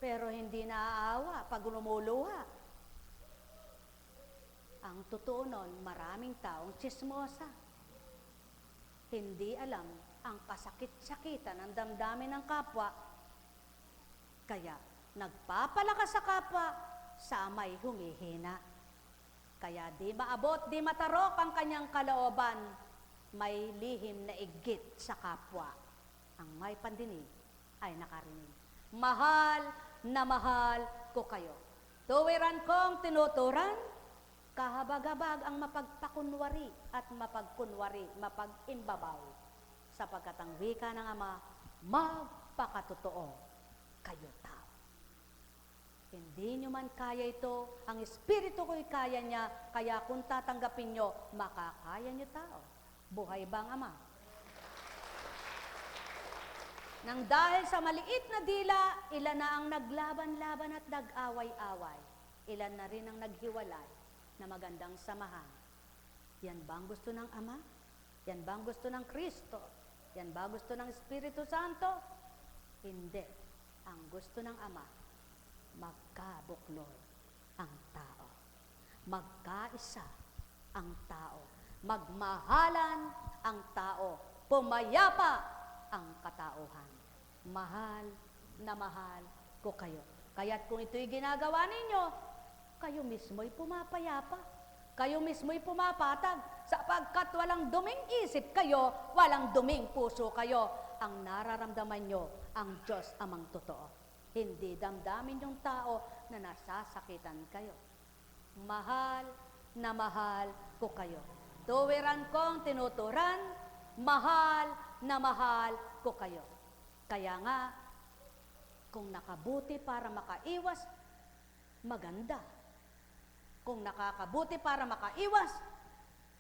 Pero hindi naaawa pag lumuluha. Ang totoo nun, maraming taong tsismosa. Hindi alam ang kasakit-sakitan ng damdamin ng kapwa. Kaya nagpapalakas sa kapwa sa may humihina. Kaya di maabot, di matarok ang kanyang kalooban. May lihim na igit sa kapwa. Ang may pandinig ay nakarinig. Mahal na mahal ko kayo. Tuwiran kong tinuturan, kahabag-habag ang mapagpakunwari at mapagkunwari, mapag-imbabaw. Sapagkat ang wika ng Ama, magpakatotoo kayo tao. Hindi nyo man kaya ito, ang Espiritu ko'y kaya niya, kaya kung tatanggapin nyo, makakaya nyo tao. Buhay bang Ama? Nang dahil sa maliit na dila, ilan na ang naglaban-laban at nag-away-away. Ilan na rin ang naghiwalay na magandang samahan. Yan ba ang gusto ng Ama? Yan ba ang gusto ng Kristo? Yan ba gusto ng Espiritu Santo? Hindi. Ang gusto ng Ama, magkabuklod ang tao. Magkaisa ang tao. Magmahalan ang tao. Pumayapa ang katauhan. Mahal na mahal ko kayo. Kaya't kung ito'y ginagawa ninyo, kayo mismo'y pumapayapa. Kayo mismo'y pumapatag. Sapagkat walang duming isip kayo, walang duming puso kayo. Ang nararamdaman nyo, ang Diyos amang totoo. Hindi damdamin yung tao na nasasakitan kayo. Mahal na mahal ko kayo. Tuwiran kong tinuturan, mahal na mahal ko kayo. Kaya nga, kung nakabuti para makaiwas, maganda. Kung nakakabuti para makaiwas,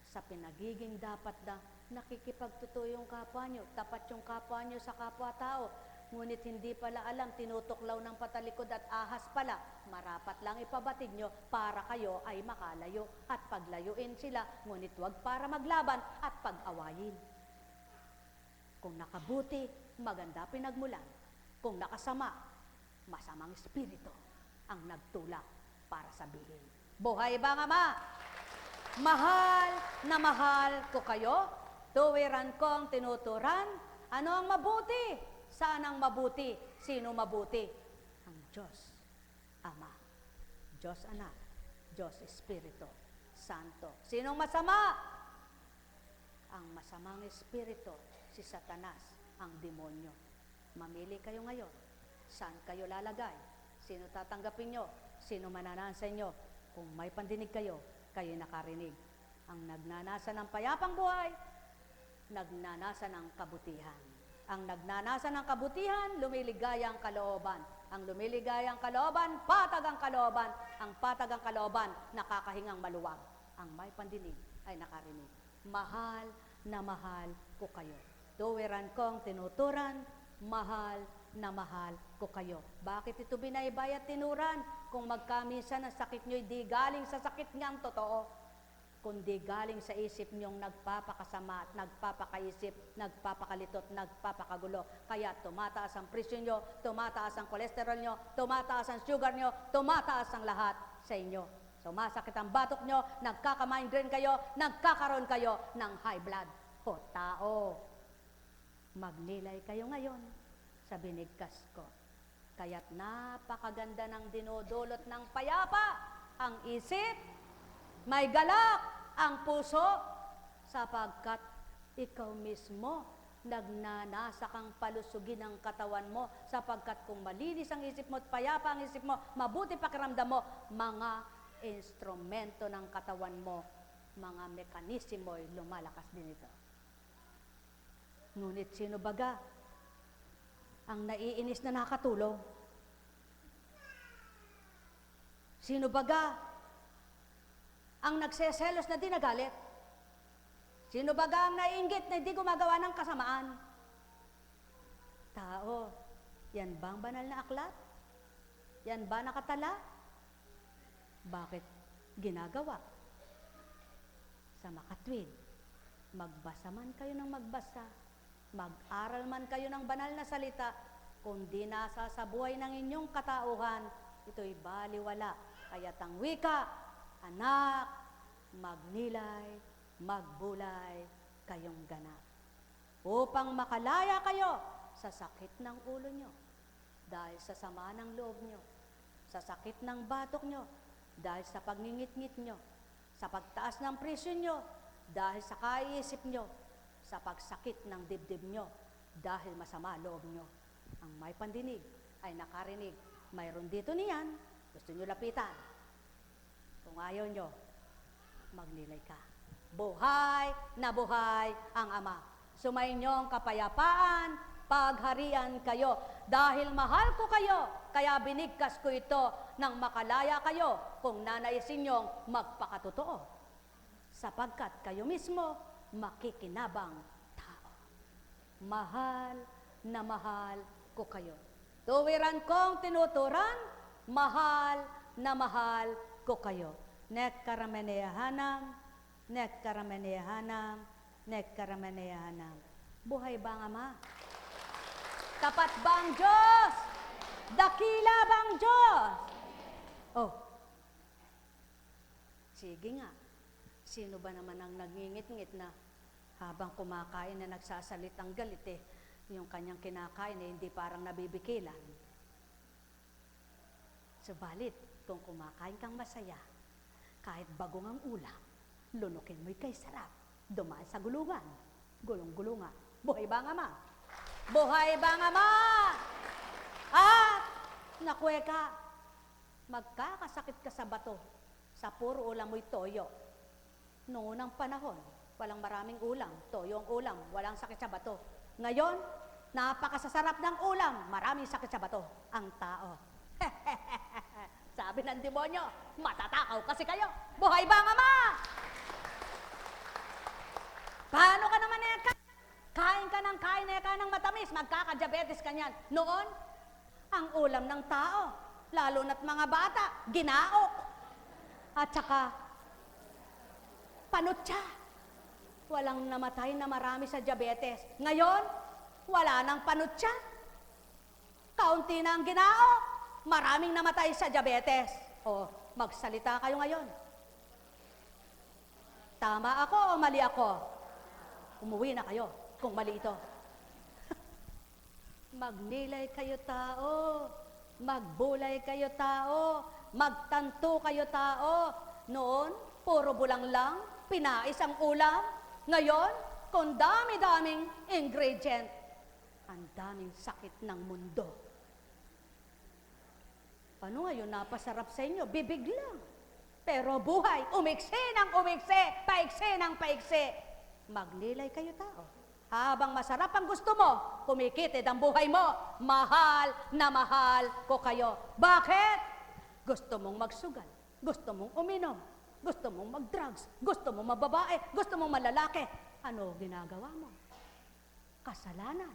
sa pinagiging dapat na nakikipagtotoo yung kapwa nyo, tapat yung kapwa nyo sa kapwa-tao. Ngunit hindi pala alam, tinutuklaw ng patalikod at ahas pala, marapat lang ipabatid nyo para kayo ay makalayo at paglayuin sila, ngunit wag para maglaban at pag-awayin. Kung nakabuti, maganda pinagmulan. Kung nakasama, masamang espiritu ang nagtulak para sabihin. Buhay ba nga Ama? Mahal na mahal ko kayo, tuwiran kong tinuturan, ano ang mabuti? Saan ang mabuti? Sino mabuti? Ang Diyos Ama, Diyos Anak, Diyos Espiritu Santo. Sinong masama? Ang masamang espiritu, si Satanas, ang demonyo. Mamili kayo ngayon. Saan kayo lalagay? Sino tatanggapin nyo? Sino mananasa nyo? Kung may pandinig kayo, kayo nakarinig. Ang nagnanasa ng payapang buhay, nagnanasa ng kabutihan. Ang nagnanasa ng kabutihan, lumiligaya ang kalooban. Ang lumiligaya ang kalooban, patag ang kalooban. Ang patag ang kalooban, nakakahingang maluwag. Ang may pandinig ay nakarinig. Mahal na mahal ko kayo. Tuwiran kong tinuturan, mahal na mahal ko kayo. Bakit ito binaybay at tinuran? Kung magkamisa na sakit nyo'y di galing sa sakit niyang totoo, kundi galing sa isip niyong nagpapakasama at nagpapakaisip, nagpapakalitot, nagpapakagulo. Kaya tumataas ang presyon nyo, tumataas ang kolesterol nyo, tumataas ang sugar nyo, tumataas ang lahat sa inyo. Sumasakit ang batok nyo, nagkaka-migraine kayo, nagkakaroon kayo ng high blood. O tao, magnilay kayo ngayon sa binigkas ko. Kaya't napakaganda ng dinudulot ng payapa ang isip, may galak ang puso, sapagkat ikaw mismo nagnanasa kang palusugin ang katawan mo, sapagkat kung malinis ang isip mo at payapa ang isip mo, mabuti pakiramdam mo, mga instrumento ng katawan mo, mga mekanismo'y lumalakas din ito. Ngunit sino baga ang naiinis na nakatulog? Sino baga ang nagseselos na di nagalit? Sino baga ang naiinggit na di gumagawa ng kasamaan? Tao, yan ba ang banal na aklat? Yan ba nakatala? Bakit ginagawa? Sa makatwid, magbasa man kayo ng magbasa, mag-aral man kayo ng banal na salita, kung di nasa sa buhay ng inyong katauhan, ito'y baliwala. Kaya't ang wika, anak, magnilay, magbulay, kayong ganap. Upang makalaya kayo sa sakit ng ulo nyo, dahil sa sama ng loob nyo, sa sakit ng batok nyo, dahil sa pagngingit-ngit nyo, sa pagtaas ng presyon nyo, dahil sa kaiisip nyo, sa pagsakit ng dibdib nyo, dahil masama loob nyo. Ang may pandinig ay nakarinig. Mayroon dito niyan, gusto nyo lapitan. Kung ayaw nyo, magnilay ka. Buhay na buhay ang Ama. Sumainyong kapayapaan, pagharian kayo. Dahil mahal ko kayo, kaya binigkas ko ito nang makalaya kayo kung nanaisin nyong magpakatotoo. Sapagkat kayo mismo makikinabang tao. Mahal na mahal ko kayo. Tuwiran kong tinuturan, mahal na mahal ko kayo. Nekkaramenehanam, nekkaramenehanam, nekkaramenehanam. Buhay ba ang Ama? Tapat ba ang Diyos? Dakila ba ang Diyos? Oh, sige nga. Sino ba naman ang nagngingit-ngit na habang kumakain na nagsasalitang galit yung kanyang kinakain hindi parang nabibikilan. Subalit, kung kumakain kang masaya, kahit bagong ang ulam, lunukin mo'y kay sarap, dumaan sa gulungan, gulong-gulungan. Buhay ba ang Ama? Buhay ba ang Ama? At, nakweka, magkakasakit ka sa bato, sa puro ulam mo'y toyo. Noong unang panahon, walang maraming ulam, toyo ang ulam, walang sakit sa bato. Ngayon, napakasasarap ng ulam, maraming sakit sa bato, ang tao. Sabi ng demonyo, matatakaw kasi kayo. Buhay ba ang Ama? Paano ka naman kain ka ng matamis, magkakadiabetes ka niyan. Noon, ang ulam ng tao, lalo na't mga bata, ginaok. At saka, panutsa. Walang namatay na marami sa diabetes. Ngayon, wala nang panutsa. Kaunti na ang ginao. Maraming namatay sa diabetes. O, magsalita kayo ngayon. Tama ako o mali ako? Umuwi na kayo kung mali ito. Magnilay kayo tao. Magbulay kayo tao. Magtanto kayo tao. Noon, puro bulang lang, pinais ang ulam. Ngayon, kung dami-daming ingredient, ang daming sakit ng mundo. Paano ngayon napasarap sa inyo? Bibig lang. Pero buhay, umiksi ng umiksi, paiksi ng paiksi. Magnilay kayo tao. Habang masarap ang gusto mo, kumikitid ang buhay mo, mahal na mahal ko kayo. Bakit? Gusto mong magsugal, gusto mong uminom, gusto mong mag-drugs, gusto mong mababae, gusto mong malalaki. Ano ginagawa mo? Kasalanan.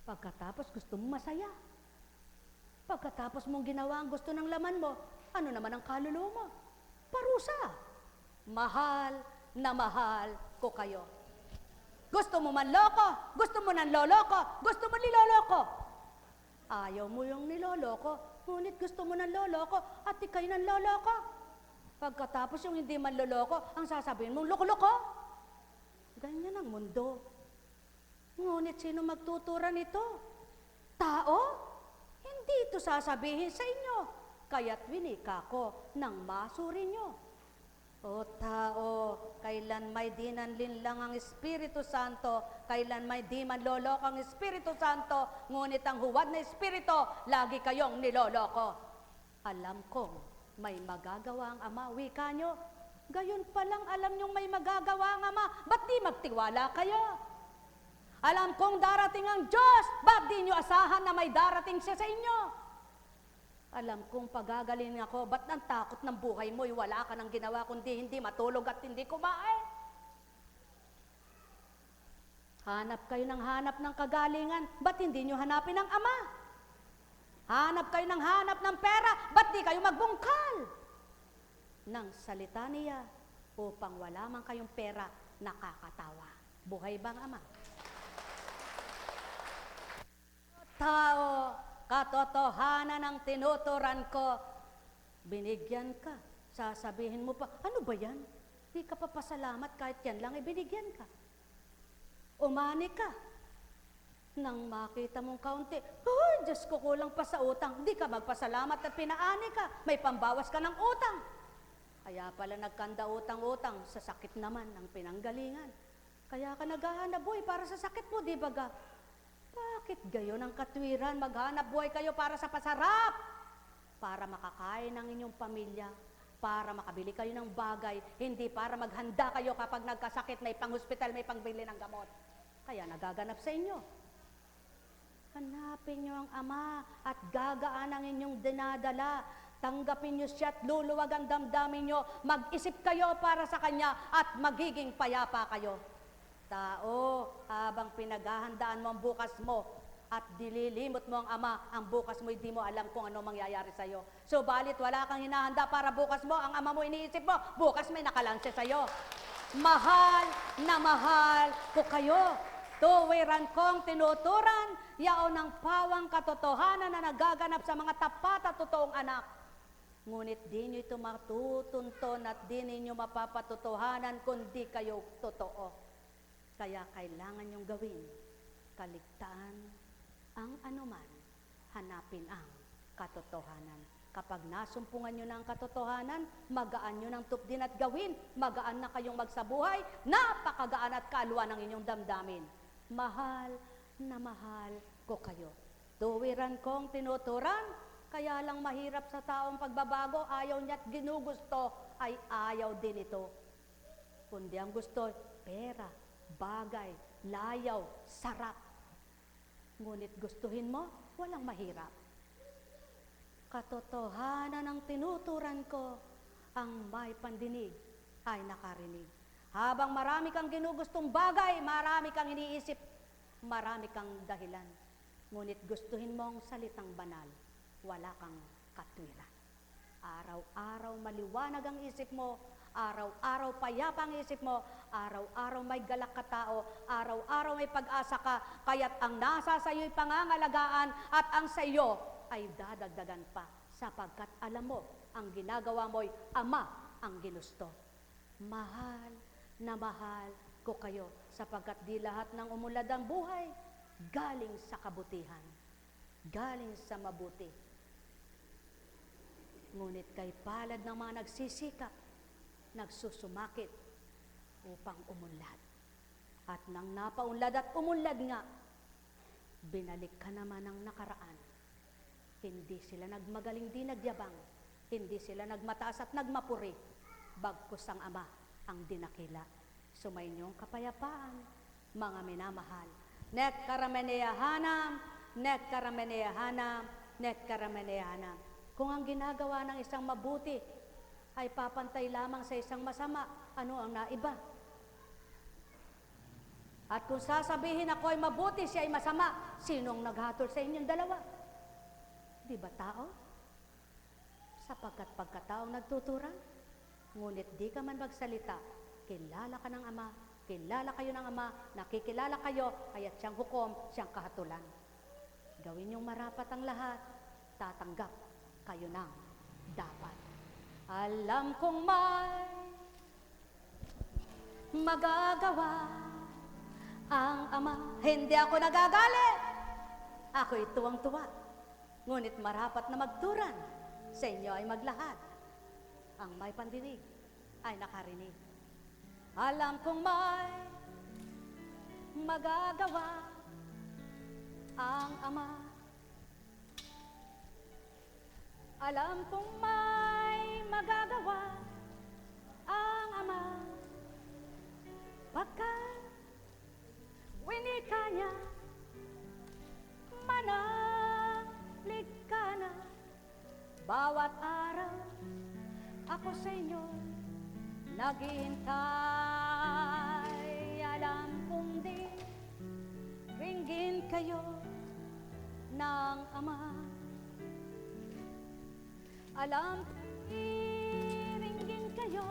Pagkatapos gusto mong masaya. Pagkatapos mong ginawa ang gusto ng laman mo, ano naman ang kaluluwa mo? Parusa. Mahal na mahal ko kayo. Gusto mo manloko, gusto mo nang loloko, gusto mo niloloko. Ayaw mo yung niloloko, ngunit gusto mo nang loloko at ikay nang loloko. Pagkatapos yung hindi man loloko, ang sasabihin mong loko-loko. Ganyan ang mundo. Ngunit sino magtutura nito? Tao? Hindi ito sasabihin sa inyo. Kaya't winika ko ng masuri nyo. O tao, kailan may di nanlinlang ang Espiritu Santo, kailan may di manloloko ang Espiritu Santo, ngunit ang huwad na Espiritu, lagi kayong niloloko. Alam kong may magagawa ang Ama, wika nyo. Gayon palang alam nyong may magagawa ang Ama, ba't di magtiwala kayo? Alam kong darating ang Diyos, ba't di nyo asahan na may darating siya sa inyo? Alam kong pagagaling ako, ba't ang takot ng buhay mo'y wala ka nang ginawa kundi hindi matulog at hindi kumain? Hanap kayo ng hanap ng kagalingan, ba't hindi nyo hanapin ang Ama? Hanap kayo ng hanap ng pera, ba't di kayo magbungkal ng salita niya upang wala man kayong pera nakakatawa? Buhay bang Ama? Tao, katotohanan ang tinuturan ko, binigyan ka, sasabihin mo pa, ano ba yan? Di ka pa pasalamat kahit yan lang, ibinigyan ka. Umani ka. Nang makita mong kaunti, ay, Diyos ko, kulang pa sa utang. Di ka magpasalamat at pinaani ka. May pambawas ka ng utang. Kaya pala nagkanda utang-utang, sa sakit naman ng pinanggalingan. Kaya ka naghahanap buhay para sa sakit mo, di ba ga? Bakit gayon ang katwiran? Maghanap buhay kayo para sa pasarap. Para makakain ng inyong pamilya. Para makabili kayo ng bagay. Hindi para maghanda kayo kapag nagkasakit, may pang-hospital, may pangbili ng gamot. Kaya nagaganap sa inyo. Hanapin nyo ang Ama at gagaan ang inyong dinadala. Tanggapin nyo siya at luluwag ang damdamin nyo. Mag-isip kayo para sa Kanya at magiging payapa kayo. Tao, habang pinaghahandaan mo ang bukas mo at dililimot mo ang Ama, ang bukas mo hindi mo alam kung ano mangyayari sa'yo. Subalit wala kang hinahanda para bukas mo, ang Ama mo iniisip mo, bukas may nakalanse sa'yo. Mahal na mahal ko kayo. Tuwiran kong tinuturan, yaon ang pawang katotohanan na nagaganap sa mga tapat at totoong anak. Ngunit di nyo ito matutunton at di ninyo mapapatotohanan kundi kayo totoo. Kaya kailangan nyong gawin, kaligtaan ang anuman, hanapin ang katotohanan. Kapag nasumpungan nyo na ang katotohanan, magaan nyo ng tupdin at gawin, magaan na kayong magsabuhay, napakagaan at kalwa ng inyong damdamin. Mahal na mahal ko kayo. Tuwiran kong tinuturan, kaya lang mahirap sa taong pagbabago, ayaw niya't ginugusto, ay ayaw din ito. Kundi ang gusto, pera, bagay, layaw, sarap. Ngunit gustuhin mo, walang mahirap. Katotohanan ang tinuturan ko, ang may pandinig ay nakarinig. Habang marami kang ginugustong bagay, marami kang iniisip, marami kang dahilan. Ngunit gustuhin mo ang salitang banal, wala kang katwiran. Araw-araw maliwanag ang isip mo, araw-araw payapa ang isip mo, araw-araw may galak ka tao, araw-araw may pag-asa ka, kaya't ang nasa sa iyo'y pangangalagaan at ang sa iyo ay dadagdagan pa, sapagkat alam mo, ang ginagawa mo'y Ama ang ginusto. Mahal na mahal ko kayo, sapagkat di lahat ng umulad ang buhay galing sa kabutihan, galing sa mabuti. Ngunit kay palad ng mga nagsisikap, nagsusumakit upang umunlad. At nang napaunlad at umunlad nga, binalik ka naman ng nakaraan. Hindi sila nagmagaling, di nagyabang, hindi sila nagmataas at nagmapuri, bagkus ang Ama ang dinakila. Sumayinyong kapayapaan, mga minamahal. Net karameneyahanam, net karameneyahanam, net karameneyahanam. Kung ang ginagawa ng isang mabuti ay papantay lamang sa isang masama, ano ang naiba? At kung sasabihin ako ay mabuti, siya ay masama, sinong naghatol sa inyong dalawa? Di ba tao? Sapagkat pagkataong nagtuturan, ngunit di ka man magsalita, kilala ka ng Ama, kilala kayo ng Ama, nakikilala kayo, kaya't siyang hukom, siyang kahatulan. Gawin niyong marapat ang lahat, tatanggap kayo ng dapat. Alam kong may magagawa ang Ama. Hindi ako nagagalit, ako'y tuwang-tuwa. Ngunit marapat na magturan, sa inyo ay maglahad. Ang may pandinig ay nakarinig. Alam kong may magagawa ang Ama. Alam kong may magagawa ang Ama. Pagkat winika niya, manahlig ka na. Bawat araw ako sa inyo naghihintay. Alam kong di iringin kayo ng Ama. Alam ko iringin kayo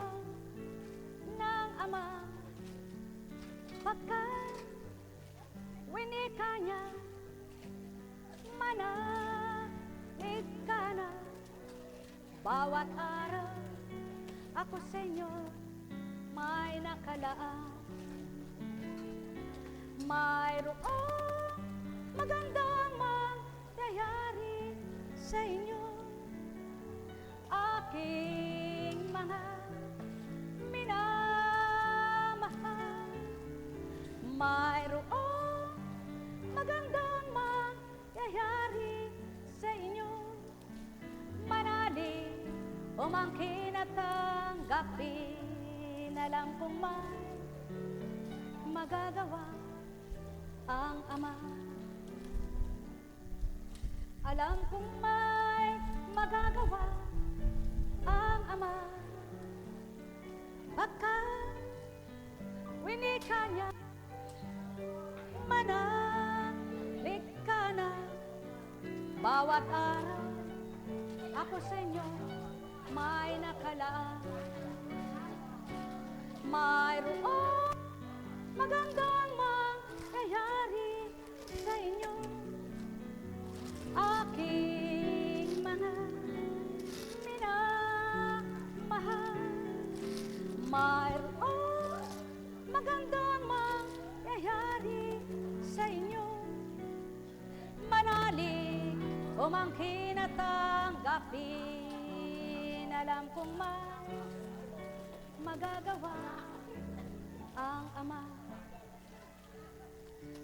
ng Ama, pagkat winika niya, manalig ka na. Bawat araw ako sa inyo may nakalaan. Mayroong magandang mangyayari sa inyo, aking mga minamahal. Mayroong magandang mangyayari sa inyo, manalig umangkin at tanggapin. Alam kong may magagawa ang Ama. Alam kong may magagawa ang Ama, pagkat winika niya, manalig ka na. Bawat araw ako sa inyo may nakalaan. Mayroong magandang mangyayari sa inyo, aking mga minamahal. Mayroong magandang mangyayari sa inyo, manalig umangkin at tanggapin. Alam kong may magagawa ang Ama.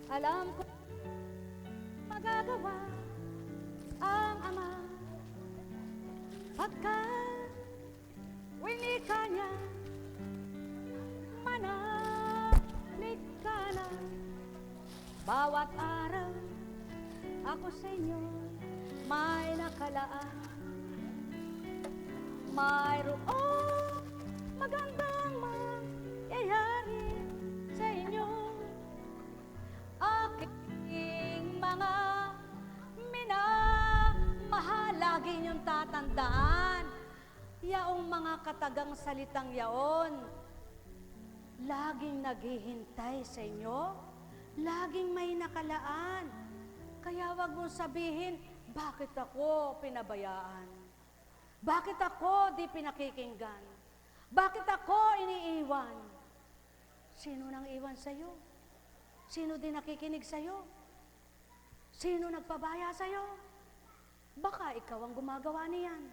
Alam ko magagawa ang Ama, pagkat winika niya, manalig ka na. Bawat araw ako sa inyo may nakalaan. Mayroong magandang mangyayari sa inyo, aking mga minamahal. Lagi niyong tatandaan yaong mga katagang salitang yaon, laging naghihintay sa inyo, laging may nakalaan. Kaya wag mong sabihin, bakit ako pinabayaan? Bakit ako di pinakikinggan? Bakit ako iniiwan? Sino nang iwan sa'yo? Sino din nakikinig sa'yo? Sino nagpabaya sa'yo? Baka ikaw ang gumagawa niyan.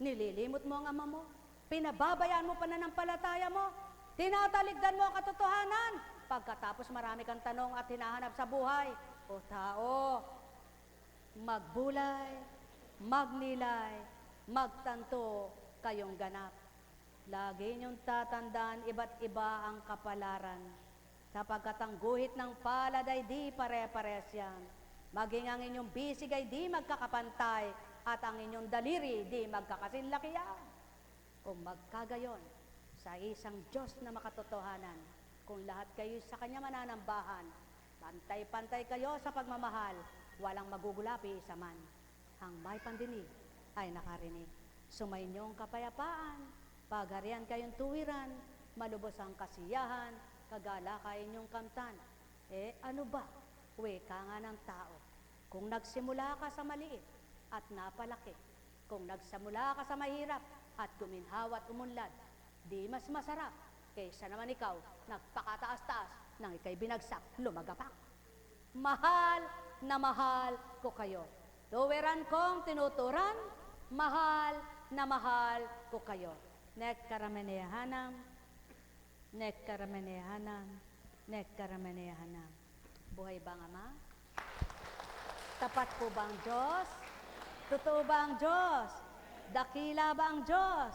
Nililimot mo ang Ama mo, pinababayaan mo pananampalataya mo, tinataligdan mo ang katotohanan. Pagkatapos marami kang tanong at hinahanap sa buhay. O tao, magbulay, magnilay, magtanto kayong ganap. Lagi niyong tatandaan, iba't iba ang kapalaran, sapagkat ang guhit ng palad ay di pare-pares yan. Maging ang inyong bisig ay di magkakapantay, at ang inyong daliri di magkakasinlakihan. Kung magkagayon sa isang Diyos na makatotohanan, kung lahat kayo sa Kanya mananambahan, pantay-pantay kayo sa pagmamahal, walang magugulapi isa man. Ang may pandinig ay nakarinig. Sumainyong kapayapaan, pagharian kayong tuwiran, malubos ang kasiyahan, kagala kayo inyong kamtan. Ano ba? Weka nga ng tao. Kung nagsimula ka sa maliit at napalaki, kung nagsimula ka sa mahirap at guminhawa at umunlad, di mas masarap kaysa naman ikaw nagpakataas-taas nang ikay binagsak, lumagapak. Mahal na mahal ko kayo. Tuwiran kong tinuturan, mahal na mahal ko kayo. Nekkaramenehanam, nekkaramenehanam, nekkaramenehanam. Buhay ba ang Ama? Tapat po ba ang Diyos? Totoo ba ang Diyos? Dakila ba ang Diyos?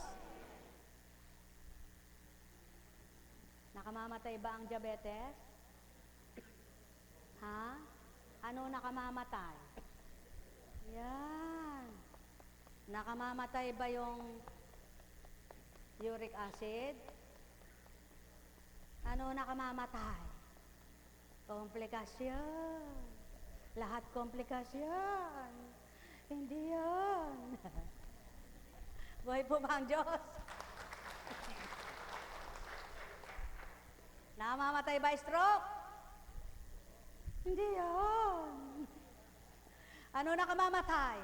Nakamamatay ba ang diabetes? Ha? Ano nakamamatay? Yan. Nakamamatay ba yung uric acid? Ano nakamamatay? Komplikasyon. Lahat komplikasyon. Hindi yan. Buhay po ba ang Diyos? Namamatay ba stroke? Hindi yan. Ano nakamamatay?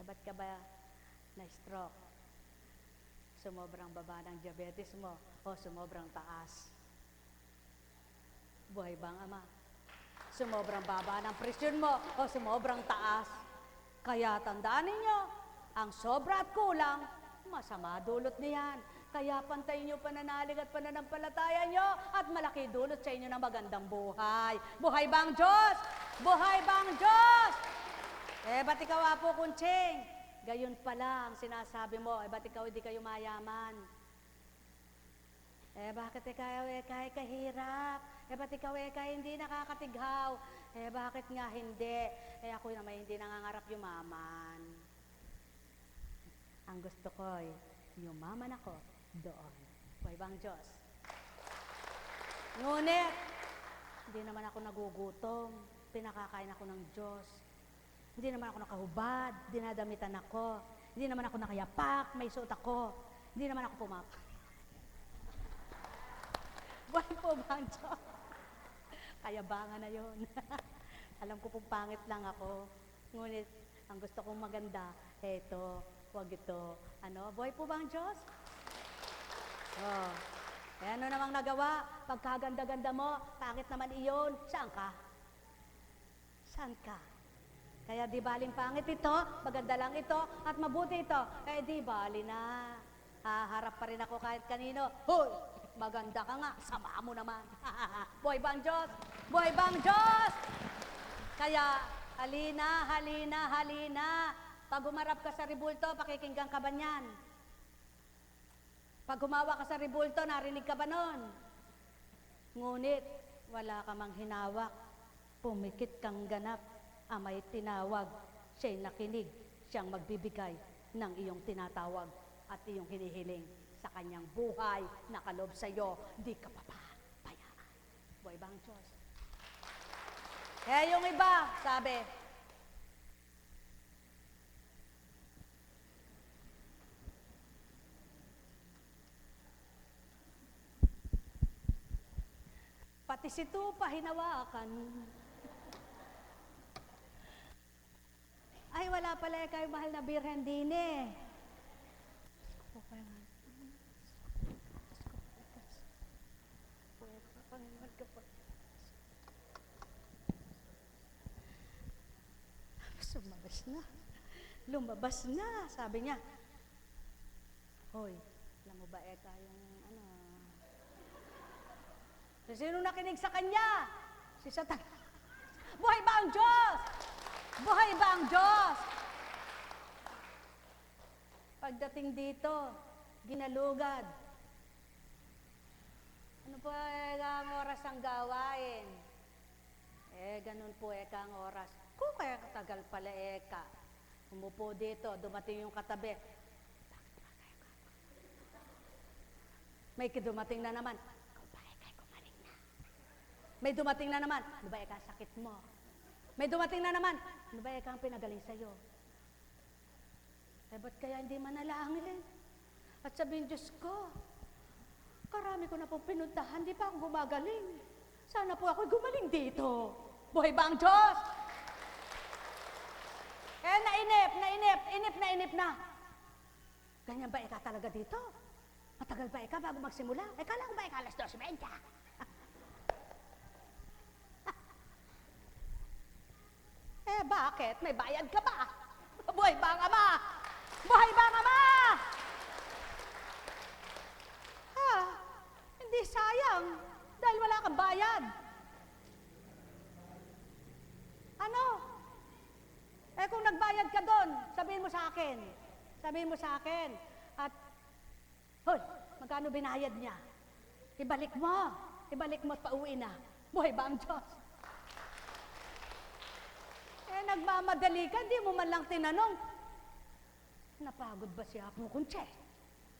Ba't ka ba na-stroke? Sumobrang baba ng diabetes mo o sumobrang taas? Buhay bang Ama? Sumobrang baba ng presyon mo o sumobrang taas? Kaya tandaan ninyo, ang sobra at kulang, masama dulot niyan. Kaya pantayin nyo pananalig at pananampalataya nyo at malaki dulot sa inyo ng magandang buhay. Buhay bang Diyos? Buhay bang Diyos? Ba't ikaw, Apo Kunching? Gayon pala ang sinasabi mo, ba't ikaw hindi kayo mayaman? Bakit ikaw kahirap? Ba't ikaw hindi nakakatighaw? Bakit nga hindi? Ako naman hindi nangangarap yumaman. Ang gusto ko yumaman ako doon. Buhay bang Diyos? Ngunit, hindi naman ako nagugutom. Pinakakain ako ng Diyos. Hindi naman ako nakahubad. Dinadamitan ako. Hindi naman ako nakayapak. May suot ako. Hindi naman ako pumapa. Buhay po ba ang Diyos? Kayabangan na yun. Alam ko pong pangit lang ako. Ngunit, ang gusto kong maganda, ito, wag ito. Buhay po ba ang Diyos? Ano namang nagawa? Pagkaganda-ganda mo, pangit naman iyon. Saan ka? Saan ka? Kaya di baling pangit ito, maganda lang ito, at mabuti ito. Di bali na. Haharap pa rin ako kahit kanino. Hoy! Maganda ka nga, sama mo naman. Buhay ba ang Diyos? Buhay ba ang Diyos? Kaya, halina, halina, halina. Pag humarap ka sa ribulto, pakikinggan ka ba niyan? Pag humawa ka sa ribulto, narinig ka ba nun? Ngunit, wala ka mang hinawak. Pumikit kang ganap. Amay tinawag. Siya'y nakinig. Siyang magbibigay ng iyong tinatawag at iyong hinihiling sa kanyang buhay na kaloob sa iyo, di ka papabayaan. Buhay ba ang Diyos? Yung iba, sabi, pati si Tupa hinawakan. Ay, wala pala kayo mahal na Birhen din eh. Lumabas na. Lumabas na, sabi niya. Hoy, alam mo ba yung sino nakinig sa kanya? Si Satan. Buhay ba ang Diyos? Buhay ba ang Diyos? Pagdating dito, ginalugad. Ano po ang oras ang gawain? Ganun po ang oras. Kung kaya katagal pala ka. Umupo dito, dumating yung katabi. May dumating na naman. Kumaling na. May dumating na naman. Ano ba sakit mo? May dumating na naman. Ano ba ang pinagaling sa'yo? Ba't kaya hindi manalangin? At sabihin, Diyos ko, karami ko na pong pinuntahan, di pa ako gumagaling. Sana po ako gumaling dito. Buhay ba ang Diyos? Nainip na. Ganyan ba talaga dito? Matagal ba bago magsimula? Kala ko ba alas 12:20? Bakit? May bayad ka ba? Buhay ba ang Ama? Buhay ba ang Ama? Hindi sayang dahil wala kang bayad. Ano? Kung nagbayad ka doon, sabihin mo sa akin. Sabihin mo sa akin. At, hoy, magkano binayad niya? Ibalik mo. Ibalik mo at pauwi na. Buhay ba ang Diyos? Nagmamadali ka, di mo man lang tinanong. Napagod ba si Apo Kunche?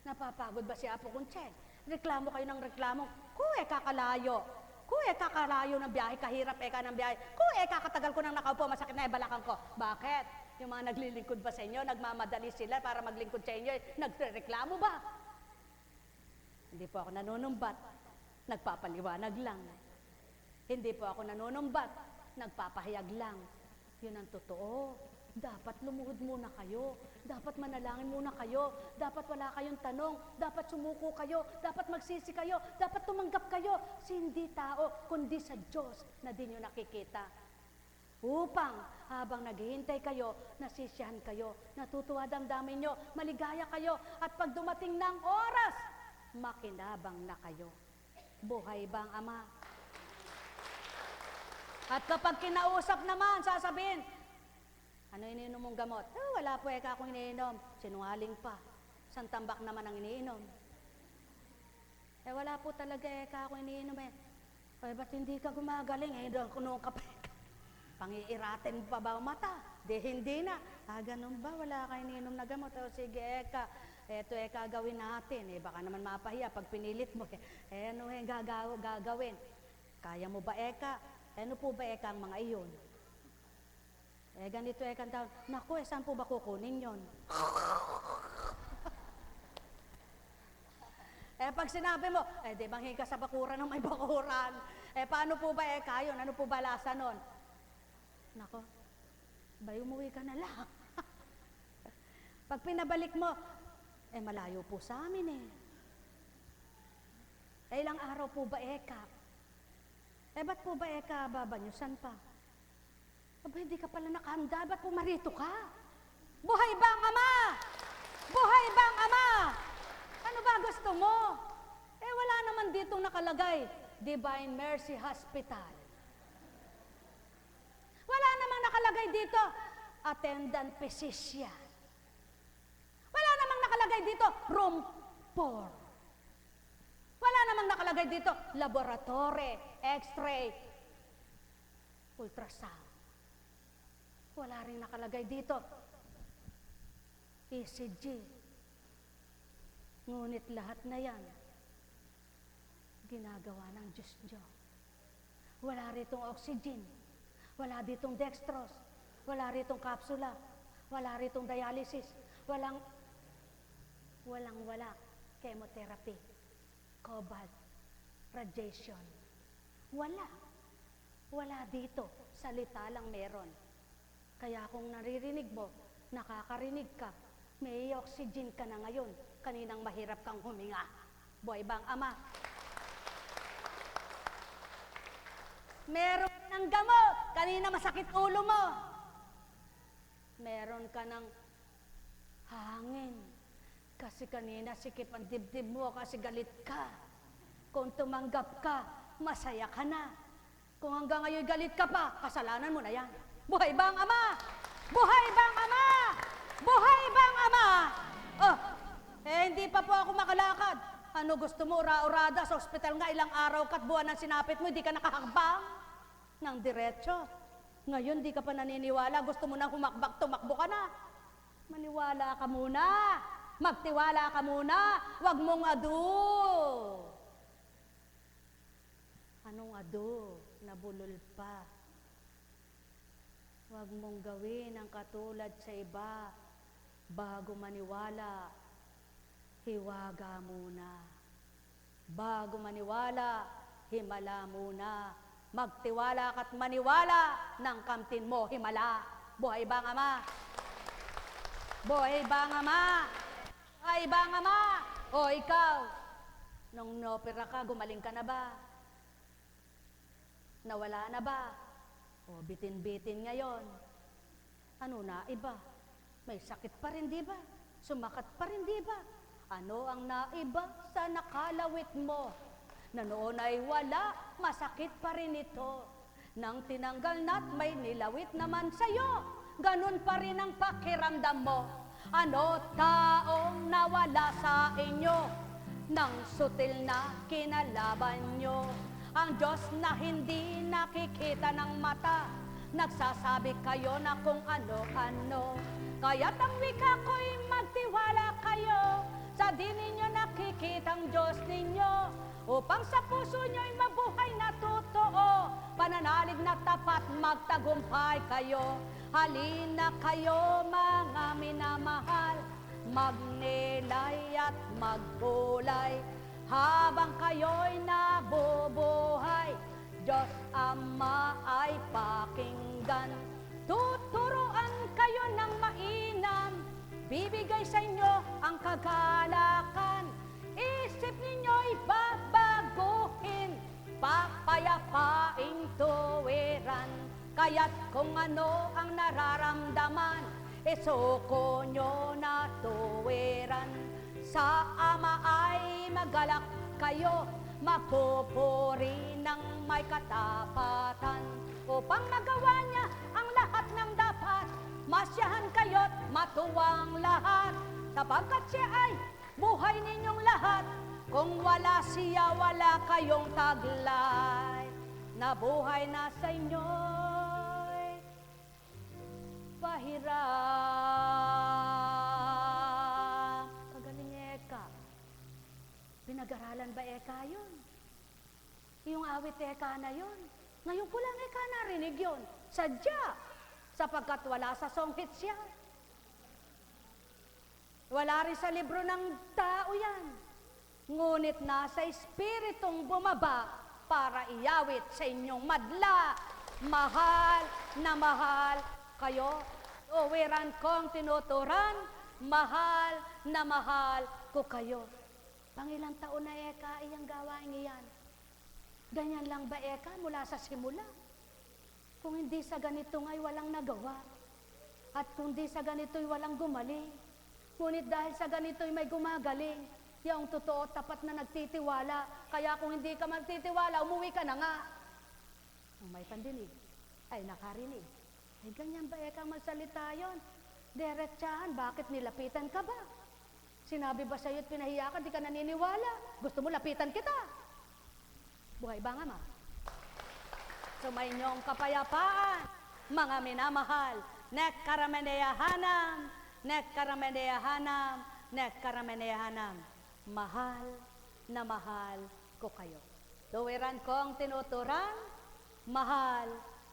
Napapagod ba si Apo Kuncheng? Reklamo kayo ng reklamo. Kuwe, kakalayo. Kuwe, kakalayo ng biyahe, kahirap eka ng biyahe. Kuwe, kakatagal ko nang nakaupo, masakit na balakang ko. Bakit? Yung mga naglilingkod ba sa inyo, nagmamadali sila para maglingkod sa inyo, nagreklamo ba? Hindi po ako nanunumbat, nagpapaliwanag lang. Hindi po ako nanunumbat, nagpapahayag lang. Yun ang totoo. Dapat lumuhod muna kayo. Dapat manalangin muna kayo. Dapat wala kayong tanong. Dapat sumuko kayo. Dapat magsisi kayo. Dapat tumanggap kayo. Hindi tao, kundi sa Diyos na di nyo nakikita. Upang habang naghihintay kayo, nasisiyahan kayo, natutuwa damdamin nyo, maligaya kayo, at pag dumating ng oras, makinabang na kayo. Buhay bang Ama? At kapag kinausap naman, sasabihin, ano iniinom mong gamot? Wala po eka akong iniinom. Sinungaling pa. Isang tambak naman ang iniinom. Wala po talaga eka akong iniinom eh. Ba't hindi ka gumagaling? Doon kuno ka pa. Pangiiratin pa ba ang mata? Hindi na. Ganun ba? Wala ka iniinom na gamot. Sige eka. Eto eka gawin natin. Baka naman mapahiya pag pinilit mo. Ano gagawin? Kaya mo ba eka? Ano po ba eka ang mga iyon? Ganito kanta, naku, saan po ba kukunin yon? Pag sinabi mo, di banghin ka sa bakuran ng may bakuran. Paano po ba yun? Ano po ba lasa nun? Nako, umuwi ka na lang. Pag pinabalik mo, malayo po sa amin ilang araw po ba eka? Ba't po ba eka babanyusan pa? Hindi ka pala nakahanda, ba't pumarito ka? Buhay ba ang Ama? Buhay ba ang Ama? Ano ba gusto mo? Wala naman ditong nakalagay, Divine Mercy Hospital. Wala namang nakalagay dito, Attendant Physician. Wala namang nakalagay dito, Room 4. Wala namang nakalagay dito, Laboratory, X-ray, Ultrasound. Wala rin nakalagay dito, ECG. Ngunit lahat na yan, ginagawa ng Diyos niyo. Wala ritong oxygen, wala ditong dextrose, wala ritong kapsula, wala ritong dialysis, wala chemotherapy, cobalt, radiation. Wala dito, salita lang meron. Kaya kung naririnig mo, nakakarinig ka, may oxygen ka na ngayon, kaninang mahirap kang huminga. Buhay bang Ama? Meron ka ng gamot, kanina masakit ulo mo. Meron ka ng hangin, kasi kanina sikip ang dibdib mo kasi galit ka. Kung tumanggap ka, masaya ka na. Kung hanggang ngayon galit ka pa, kasalanan mo na yan. Buhay bang Ama? Buhay bang Ama? Buhay bang Ama? Hindi pa po ako makalakad. Ano gusto mo, ura-urada sa ospital nga, ilang araw ka't buwan ang sinapit mo, hindi ka nakahakbang ng diretso. Ngayon, di ka pa naniniwala, gusto mo nang humakbak, tumakbo ka na. Maniwala ka muna. Magtiwala ka muna. Huwag mong adu. Anong adu? Nabulol pa. Huwag mong gawin ang katulad sa iba. Bago maniwala, hiwaga muna. Bago maniwala, himala muna. Magtiwala ka't maniwala ng kamtin mo, himala. Buhay bang Ama? Buhay bang Ama? Buhay bang Ama? O ikaw, nung nopera ka, gumaling ka na ba? Nawala na ba? O bitin-bitin ngayon. Ano na iba? May sakit pa rin, di ba? Sumakat pa rin, di ba? Ano ang naiba sa nakalawit mo? Na noon ay wala, masakit pa rin ito. Nang tinanggal na't may nilawit naman sa'yo, ganun pa rin ang pakiramdam mo. Ano taong nawala sa inyo? Nang sutil na kinalaban nyo. Ang Diyos na hindi nakikita ng mata, nagsasabi kayo na kung ano-ano. Kaya't ang wika ko'y magtiwala kayo sa di ninyo nakikitang Diyos ninyo, upang sa puso nyo'y mabuhay na totoo, pananalig na tapat magtagumpay kayo. Halina kayo mga minamahal, magnilay at magbulay, habang kayo'y nabubuhay, Diyos Ama ay pakinggan. Tuturuan kayo ng mainam, bibigay sa inyo ang kagalakan. Isip ninyo'y babaguhin, papayapaing tuwiran. Kaya't kung ano ang nararamdaman, isuko nyo na tuwiran. Sa Ama ay magalak kayo, magpupuri ng may katapatan, upang magawa niya ang lahat ng dapat. Masyahan kayo't matuwang lahat, sapagkat siya ay buhay ninyong lahat. Kung wala siya, wala kayong taglay, na buhay na sa inyo'y pahirap. Kagaling Eka. Pinag-aralan ba Eka yun? Yung awit Eka na yun. Ngayon ko lang Eka narinig yun. Sadya, sapagkat wala sa song hits yan. Wala rin sa libro ng tao yan. Ngunit nasa espiritong bumaba para iyawit sa inyong madla. Mahal na mahal kayo. Uwiran kong tinuturan, mahal na mahal ko kayo. Pangilang taon na Eka iyang gawain iyan? Ganyan lang ba Eka mula sa simula? Kung hindi sa ganito nga'y walang nagawa, at kung di sa ganito'y walang gumaling, ngunit dahil sa ganito'y may gumagaling, yung totoo tapat na nagtitiwala, kaya kung hindi ka magtitiwala, umuwi ka na nga. Ang may pandinig ay nakarinig. Ay ganyan ba Eka magsalita yun? Diretsahan, bakit nilapitan ka ba? Sinabi ba sa'yo't pinahiya ka, di ka naniniwala? Gusto mo lapitan kita? Buhay ba nga ma? Sumainyong kapayapaan, mga minamahal, nekkarameneyahanam, nekkarameneyahanam, nekkarameneyahanam. Mahal na mahal ko kayo. Tuwiran kong tinuturan, mahal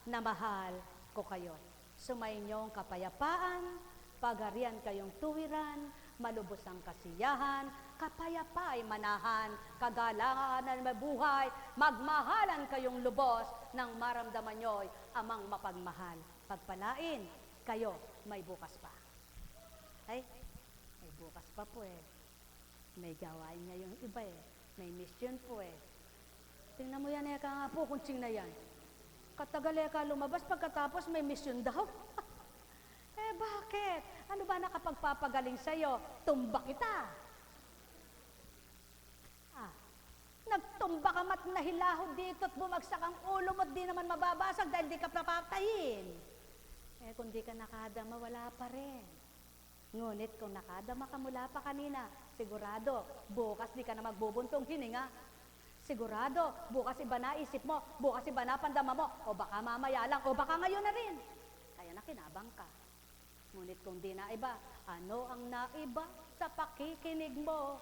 na mahal ko kayo. Sumainyong kapayapaan, pagarian kayong tuwiran, malubos ang kasiyahan, kapayapa ay manahan, kagalangan na mabuhay, magmahalan kayong lubos, nang maramdaman nyo'y amang mapagmahal. Pagpalain, kayo may bukas pa. Ay, may bukas pa po eh. May gawain niya yung iba eh. May mission po eh. Tingnan mo yan Eka nga po, kung na yan. Katagal Eka lumabas, pagkatapos may mission daw. Eh bakit? Ano ba nakapagpapagaling sa'yo? Tumba kita. Nagtumba ka mat nahilahod dito at bumagsak ang ulo mo at di naman mababasag dahil di ka papatayin. Eh kung di ka nakadama, wala pa rin. Ngunit kung nakadama ka mula pa kanina, sigurado, bukas di ka na magbubuntong hininga. Sigurado, bukas iba na isip mo, bukas iba na pandama mo, o baka mamaya lang, o baka ngayon na rin. Kaya nakinabang ka. Ngunit kung di na iba, ano ang naiba sa pakikinig mo?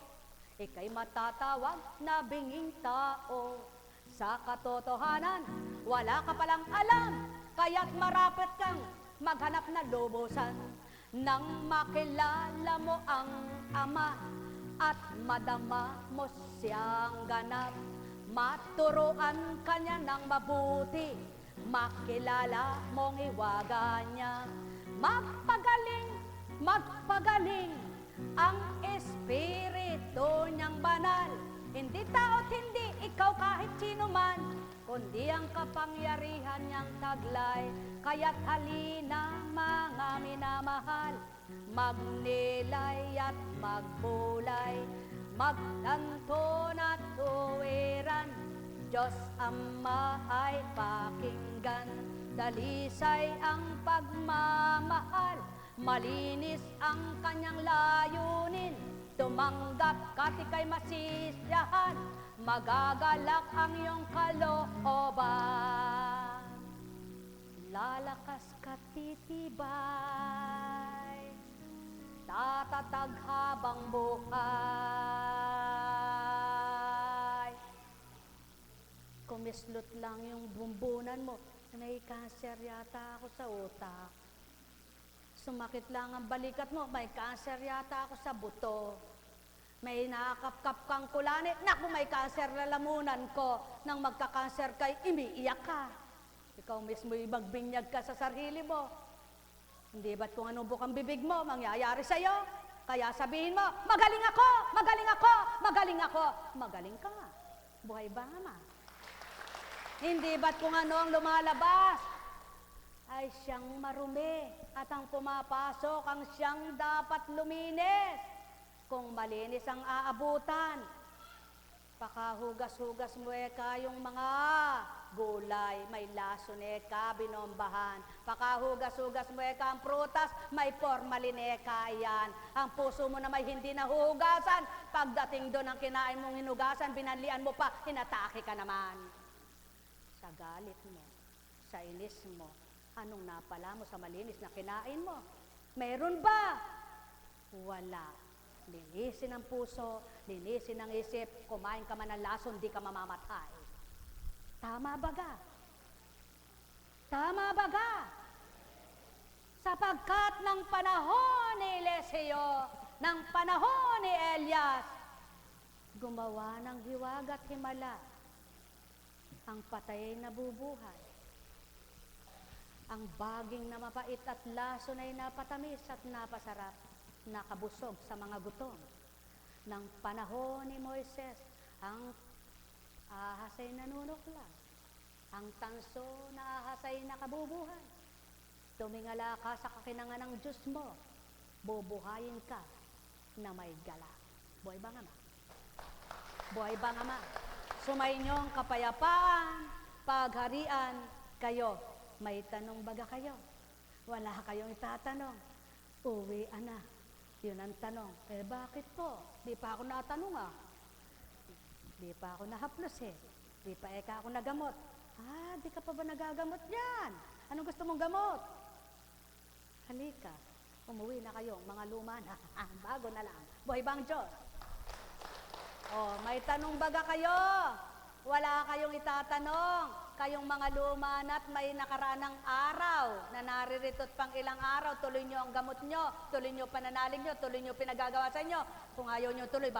Ika'y matatawag na binging tao. Sa katotohanan, wala ka palang alam, kaya't marapit kang maghanap na lubusan. Nang makilala mo ang Ama at madama mo siyang ganap, maturuan ka niya ng mabuti, makilala mong iwaga niya. Magpagaling ang espiritu niyang banal. Hindi tao't hindi ikaw kahit sino man, kundi ang kapangyarihan niyang taglay. Kaya't halina mga minamahal, magnilay at magbulay, magtanto na tuwiran, Diyos Ama ay pakinggan. Dalisay ang pagmamahal, malinis ang kanyang layunin. Tumanggap ka't ika'y masisiyahan, magagalak ang iyong kalooban. Lalakas ka titibay, itatatag habang buhay. Kumislot lang yung bumbunan mo, may cancer yata ako sa utak. Sumakit lang ang balikat mo, may cancer yata ako sa buto. May nakakapkap kang kulani, naku may cancer na lamunan ko. Nang magka-cancer kay umiiyak ka. Ikaw mismo magbinyag ka sa sarili mo. Hindi ba't kung anong bukang bibig mo, mangyayari sa'yo? Kaya sabihin mo, magaling ako, magaling ako, magaling ako. Magaling ka nga. Buhay ba nga? Hindi ba't kung ano ang lumalabas ay siyang marumi at ang pumapasok ang siyang dapat luminis. Kung malinis ang aabutan, pakahugas-hugas mo yung mga gulay, may lason binombahan. Pakahugas-hugas mo ang prutas, may formalin yan. Ang puso mo na may hindi nahugasan, pagdating doon ang kinain mong hinugasan, binanlian mo pa, hinatake ka naman. Sa galit mo, sa inis mo, anong napala mo sa malinis na kinain mo? Meron ba? Wala. Linisin ang puso, linisin ang isip, kumain ka man ng lason, di ka mamamatay. Tama baga? Tama baga? Sapagkat ng panahon ni Eliseo, ng panahon ni Elias, gumawa ng hiwag at himala, ang patay ay nabubuhay. Ang baging na mapait at lason ay napatamis at napasarap, nakabusog sa mga gutom. Ng panahon ni Moises, ang ahas ay nanunuklas, ang tanso na ahas ay nakabubuhay. Tumingala ka sa kakinangan ng Diyos mo, bubuhayin ka na may gala. Buhay ba nga ma? Buhay ba nga ma? Sumainyong kapayapaan, pagharian, kayo. May tanong baga kayo? Wala kayong itatanong. Uwi na. Yun ang tanong. Bakit po? Di pa ako natanong Di pa ako nahaplos Di pa ako nagamot. Di ka pa ba nagagamot yan? Anong gusto mong gamot? Halika. Umuwi na kayo, mga luma na. Bago na lang. Buhay bang Diyos? May tanong baga kayo? Wala kayong itatanong. Kayong mga luma na't may nakaraan ng araw na naririto't pang ilang araw, tuloy nyo ang gamot nyo, tuloy nyo pananalig nyo, tuloy nyo pinagagawa sa inyo. Kung ayaw nyo tuloy,